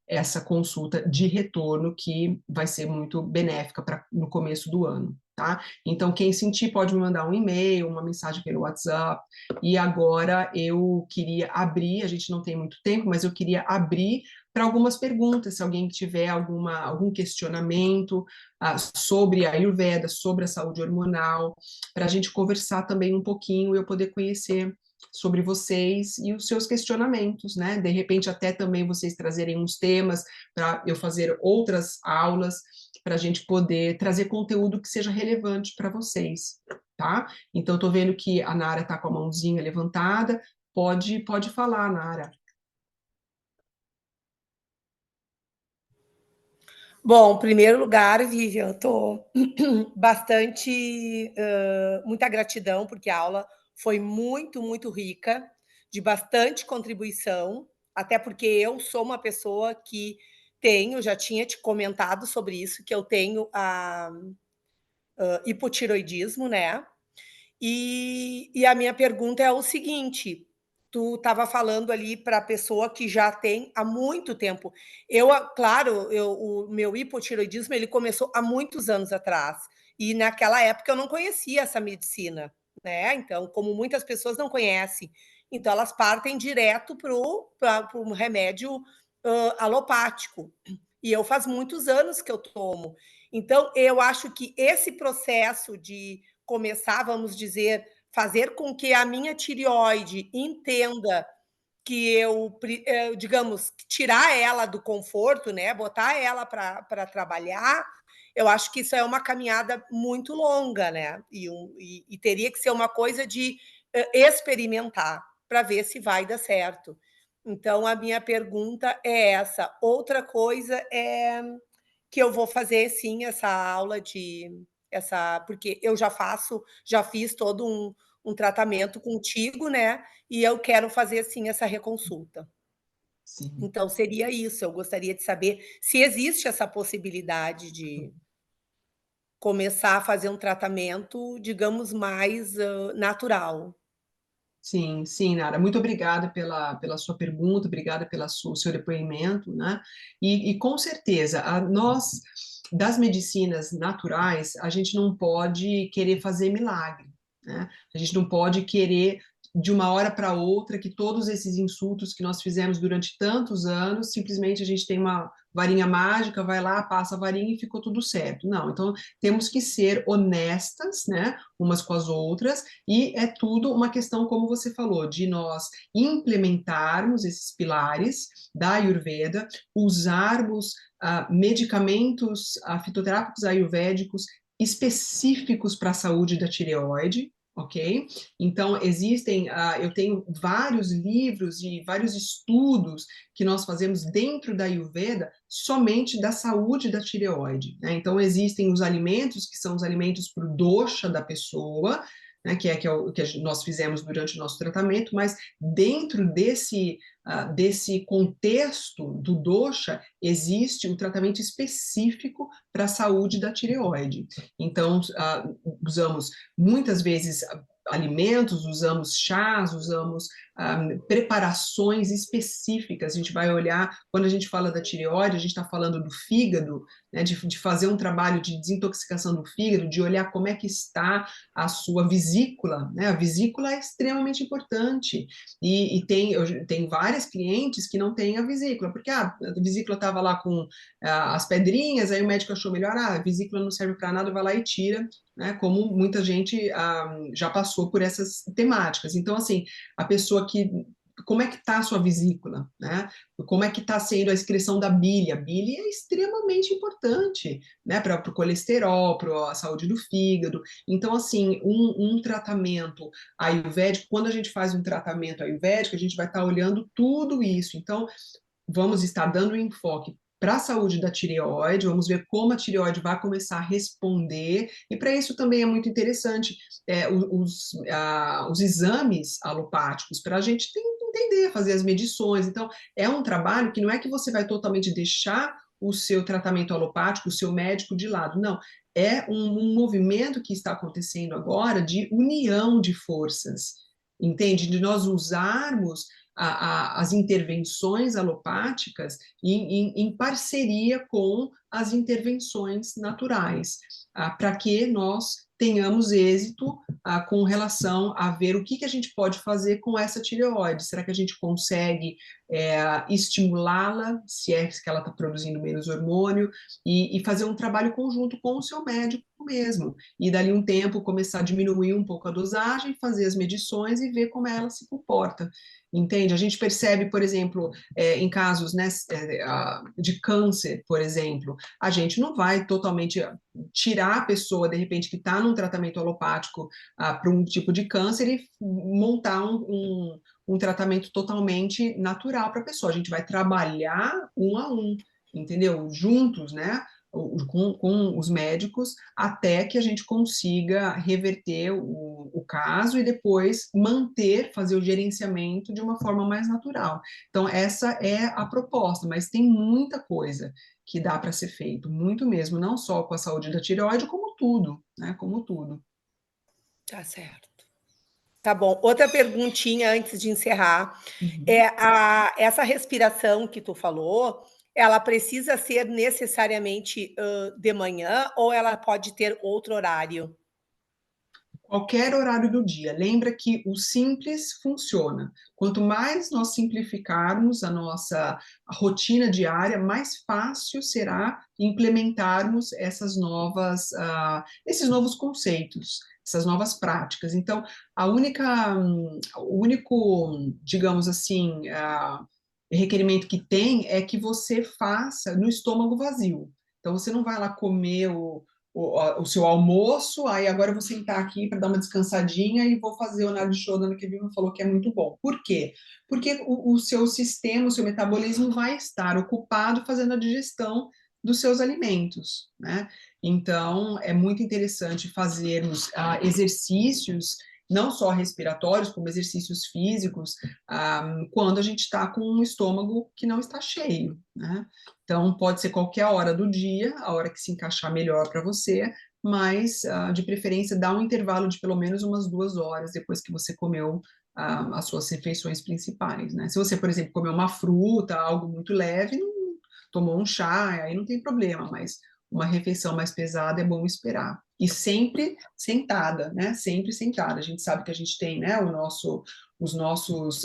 essa consulta de retorno, que vai ser muito benéfica no começo do ano, tá? Então, quem sentir pode me mandar um e-mail, uma mensagem pelo WhatsApp, e agora eu queria abrir, a gente não tem muito tempo, mas eu queria abrir para algumas perguntas, se alguém tiver algum questionamento sobre a Ayurveda, sobre a saúde hormonal, para a gente conversar também um pouquinho e eu poder conhecer sobre vocês e os seus questionamentos, né? De repente, até também vocês trazerem uns temas para eu fazer outras aulas, para a gente poder trazer conteúdo que seja relevante para vocês, tá? Então, estou vendo que a Nara está com a mãozinha levantada, pode falar, Nara. Bom, em primeiro lugar, Vivian, eu estou bastante, muita gratidão, porque a aula foi muito, muito rica, de bastante contribuição, até porque eu sou uma pessoa que já tinha te comentado sobre isso, que eu tenho a hipotiroidismo, né? E a minha pergunta é o seguinte: tu estava falando ali para a pessoa que já tem há muito tempo. Claro, o meu hipotiroidismo ele começou há muitos anos atrás. E naquela época eu não conhecia essa medicina, né? Então, como muitas pessoas não conhecem, então elas partem direto para um remédio alopático. E eu faz muitos anos que eu tomo. Então, eu acho que esse processo de começar, vamos dizer, fazer com que a minha tireoide entenda que digamos, tirar ela do conforto, né? Botar ela para trabalhar, eu acho que isso é uma caminhada muito longa, né? E teria que ser uma coisa de experimentar para ver se vai dar certo. Então, a minha pergunta é essa. Outra coisa é que eu vou fazer sim essa aula porque eu já fiz todo um tratamento contigo, né? E eu quero fazer sim essa reconsulta. Sim. Então seria isso, eu gostaria de saber se existe essa possibilidade de começar a fazer um tratamento, digamos, mais natural. Sim, sim, Nara, muito obrigada pela sua pergunta, obrigada pelo seu depoimento, né? E com certeza, nós, das medicinas naturais, a gente não pode querer fazer milagre, né? A gente não pode querer de uma hora para outra, que todos esses insultos que nós fizemos durante tantos anos, simplesmente a gente tem uma varinha mágica, vai lá, passa a varinha e ficou tudo certo. Não, então temos que ser honestas, né, umas com as outras, e é tudo uma questão, como você falou, de nós implementarmos esses pilares da Ayurveda, usarmos medicamentos fitoterápicos ayurvédicos específicos para a saúde da tireoide, ok? Então, eu tenho vários livros e vários estudos que nós fazemos dentro da Ayurveda somente da saúde da tireoide, né? Então, existem os alimentos que são os alimentos para o dosha da pessoa, né, que é o que nós fizemos durante o nosso tratamento, mas dentro desse contexto do dosha, existe um tratamento específico para a saúde da tireoide. Então, usamos muitas vezes alimentos, usamos chás, usamos preparações específicas. A gente vai olhar, quando a gente fala da tireoide, a gente está falando do fígado, né, de fazer um trabalho de desintoxicação do fígado, de olhar como é que está a sua vesícula, né? A vesícula é extremamente importante. Eu tenho várias clientes que não têm a vesícula, porque a vesícula estava lá com as pedrinhas, aí o médico achou melhor, a vesícula não serve para nada, vai lá e tira, né, como muita gente já passou por essas temáticas. Então, assim, a pessoa como é que está a sua vesícula, né? Como é que está sendo a excreção da bile? A bile é extremamente importante, né, para o colesterol, para a saúde do fígado. Então, assim, um tratamento ayurvédico, quando a gente faz um tratamento ayurvédico, a gente vai estar olhando tudo isso. Então, vamos estar dando enfoque para a saúde da tireoide, vamos ver como a tireoide vai começar a responder, e para isso também é muito interessante os exames alopáticos, para a gente entender, fazer as medições. Então, é um trabalho que não é que você vai totalmente deixar o seu tratamento alopático, o seu médico de lado, não. É um movimento que está acontecendo agora de união de forças, entende? De nós usarmos as intervenções alopáticas em parceria com as intervenções naturais, para que nós tenhamos êxito com relação a ver o que a gente pode fazer com essa tireoide. Será que a gente consegue estimulá-la, se é que ela está produzindo menos hormônio, e fazer um trabalho conjunto com o seu médico mesmo. E dali um tempo começar a diminuir um pouco a dosagem, fazer as medições e ver como ela se comporta. Entende? A gente percebe, por exemplo, em casos, né, de câncer, por exemplo, a gente não vai totalmente tirar a pessoa, de repente, que está num tratamento alopático para um tipo de câncer e montar um tratamento totalmente natural para a pessoa. A gente vai trabalhar um a um, entendeu? Juntos, né? Com os médicos, até que a gente consiga reverter o caso e depois fazer o gerenciamento de uma forma mais natural. Então, essa é a proposta, mas tem muita coisa que dá para ser feito, muito mesmo, não só com a saúde da tireoide, como tudo, né? Como tudo. Tá certo. Tá bom. Outra perguntinha antes de encerrar. Uhum. Essa respiração que tu falou, ela precisa ser necessariamente de manhã ou ela pode ter outro horário? Qualquer horário do dia. Lembra que o simples funciona. Quanto mais nós simplificarmos a nossa rotina diária, mais fácil será implementarmos esses novos conceitos, essas novas práticas. Então, o único, digamos assim, requerimento que tem é que você faça no estômago vazio. Então, você não vai lá comer o seu almoço, aí agora eu vou sentar aqui para dar uma descansadinha e vou fazer o Nadi Shodhana que a Vilma falou que é muito bom. Por quê? Porque o seu sistema, o seu metabolismo vai estar ocupado fazendo a digestão dos seus alimentos, né? Então, é muito interessante fazermos exercícios, não só respiratórios, como exercícios físicos, quando a gente está com um estômago que não está cheio, né? Então, pode ser qualquer hora do dia, a hora que se encaixar melhor para você, mas, de preferência, dá um intervalo de pelo menos umas 2 horas depois que você comeu as suas refeições principais, né? Se você, por exemplo, comeu uma fruta, algo muito leve, tomou um chá, aí não tem problema, mas uma refeição mais pesada é bom esperar. e sempre sentada, né? Sempre sentada. A gente sabe que a gente tem, né, os nossos,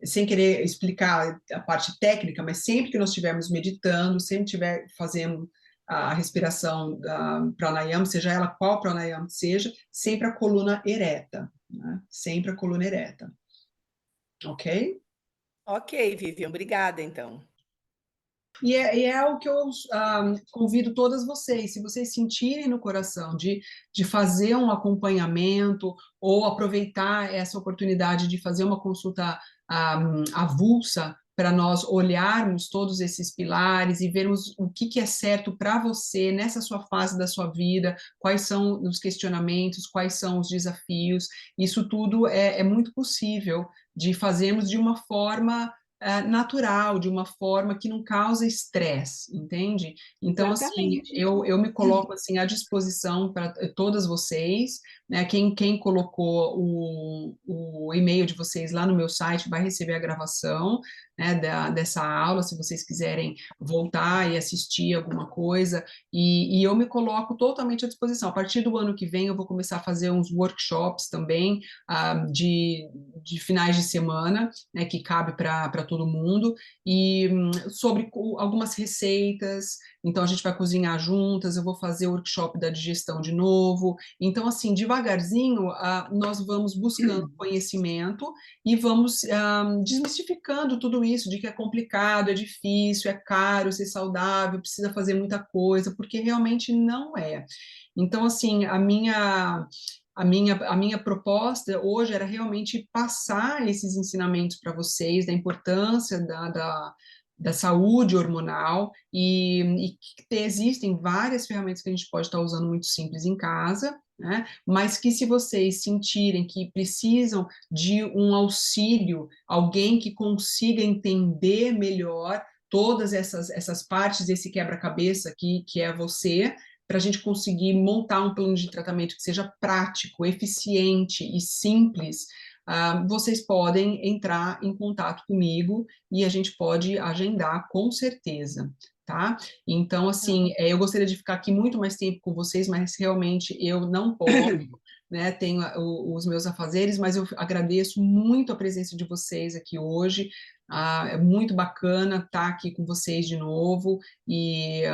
sem querer explicar a parte técnica, mas sempre que nós estivermos meditando, sempre estiver fazendo a respiração da pranayama, seja ela qual pranayama seja, sempre a coluna ereta, né? Sempre a coluna ereta. Ok? Ok, Vivian, obrigada, então. E é o que eu convido todas vocês, se vocês sentirem no coração de fazer um acompanhamento ou aproveitar essa oportunidade de fazer uma consulta avulsa para nós olharmos todos esses pilares e vermos o que é certo para você nessa sua fase da sua vida, quais são os questionamentos, quais são os desafios, isso tudo é muito possível de fazermos de uma forma natural, de uma forma que não causa estresse, entende? Então, assim, Exatamente. eu me coloco assim à disposição para todas vocês, né? Quem colocou o e-mail de vocês lá no meu site vai receber a gravação, né, dessa aula, se vocês quiserem voltar e assistir alguma coisa, e eu me coloco totalmente à disposição. A partir do ano que vem, eu vou começar a fazer uns workshops também, de finais de semana, né, que cabe para todo mundo, e sobre algumas receitas, então a gente vai cozinhar juntas, eu vou fazer o workshop da digestão de novo, então assim, devagarzinho, nós vamos buscando conhecimento e vamos desmistificando tudo isso, de que é complicado, é difícil, é caro ser saudável, precisa fazer muita coisa, porque realmente não é. Então, assim, a minha proposta hoje era realmente passar esses ensinamentos para vocês, da importância da saúde hormonal, e que existem várias ferramentas que a gente pode estar usando muito simples em casa, né? Mas que se vocês sentirem que precisam de um auxílio, alguém que consiga entender melhor todas essas partes desse quebra-cabeça que é você, para a gente conseguir montar um plano de tratamento que seja prático, eficiente e simples, vocês podem entrar em contato comigo e a gente pode agendar com certeza, tá? Então, assim, eu gostaria de ficar aqui muito mais tempo com vocês, mas realmente eu não posso, né? Tenho os meus afazeres, mas eu agradeço muito a presença de vocês aqui hoje. É muito bacana estar aqui com vocês de novo e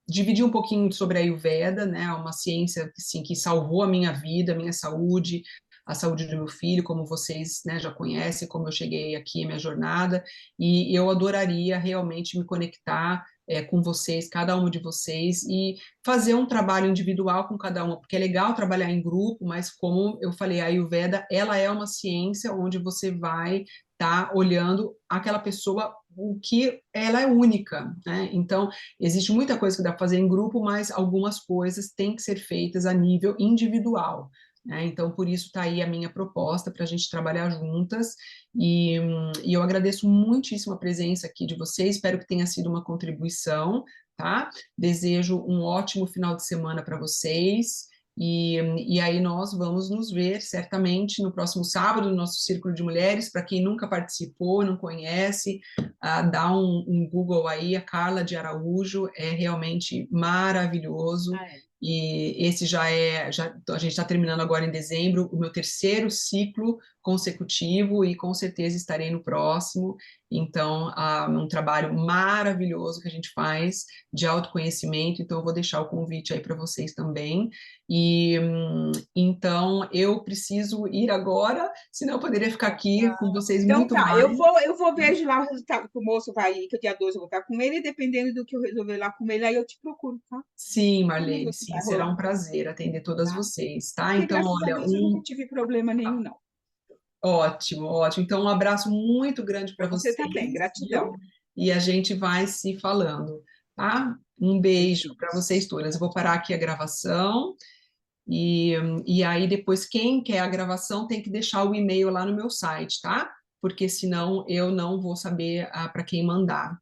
dividir um pouquinho sobre a Ayurveda, né, uma ciência assim, que salvou a minha vida, a minha saúde, a saúde do meu filho, como vocês, né, já conhecem, como eu cheguei aqui, a minha jornada, e eu adoraria realmente me conectar com vocês, cada um de vocês, e fazer um trabalho individual com cada uma, porque é legal trabalhar em grupo, mas como eu falei, a Ayurveda, ela é uma ciência onde você vai estar olhando aquela pessoa, o que ela é única, né? Então, existe muita coisa que dá para fazer em grupo, mas algumas coisas têm que ser feitas a nível individual, né? Então, por isso está aí a minha proposta para a gente trabalhar juntas, e eu agradeço muitíssimo a presença aqui de vocês, espero que tenha sido uma contribuição, tá? Desejo um ótimo final de semana para vocês, e aí nós vamos nos ver certamente no próximo sábado no nosso Círculo de Mulheres. Para quem nunca participou, não conhece, dá um Google aí, a Carla de Araújo, é realmente maravilhoso. E esse a gente está terminando agora em dezembro, o meu terceiro ciclo consecutivo, e com certeza estarei no próximo. Então, um trabalho maravilhoso que a gente faz de autoconhecimento, então eu vou deixar o convite aí para vocês também. E então eu preciso ir agora, senão eu poderia ficar aqui com vocês Então muito tá, mais. eu vou ver lá o resultado que o moço vai ir, que o dia 2 eu vou estar com ele, e dependendo do que eu resolver lá com ele, aí eu te procuro, tá? Sim, Vamos Marlene, ver se sim, vai será um rolar, prazer atender todas tá? vocês, tá? Porque Então, graças a olha, Deus eu nunca tive problema nenhum, não. ótimo, ótimo. Então, um abraço muito grande para Pra você vocês, também, viu? gratidão. E a gente vai se falando, tá? Um beijo para Beijinhos. vocês todas. Eu vou parar aqui a gravação. E, e aí, depois, quem quer a gravação tem que deixar o e-mail lá no meu site, tá? Porque senão eu não vou saber para quem mandar,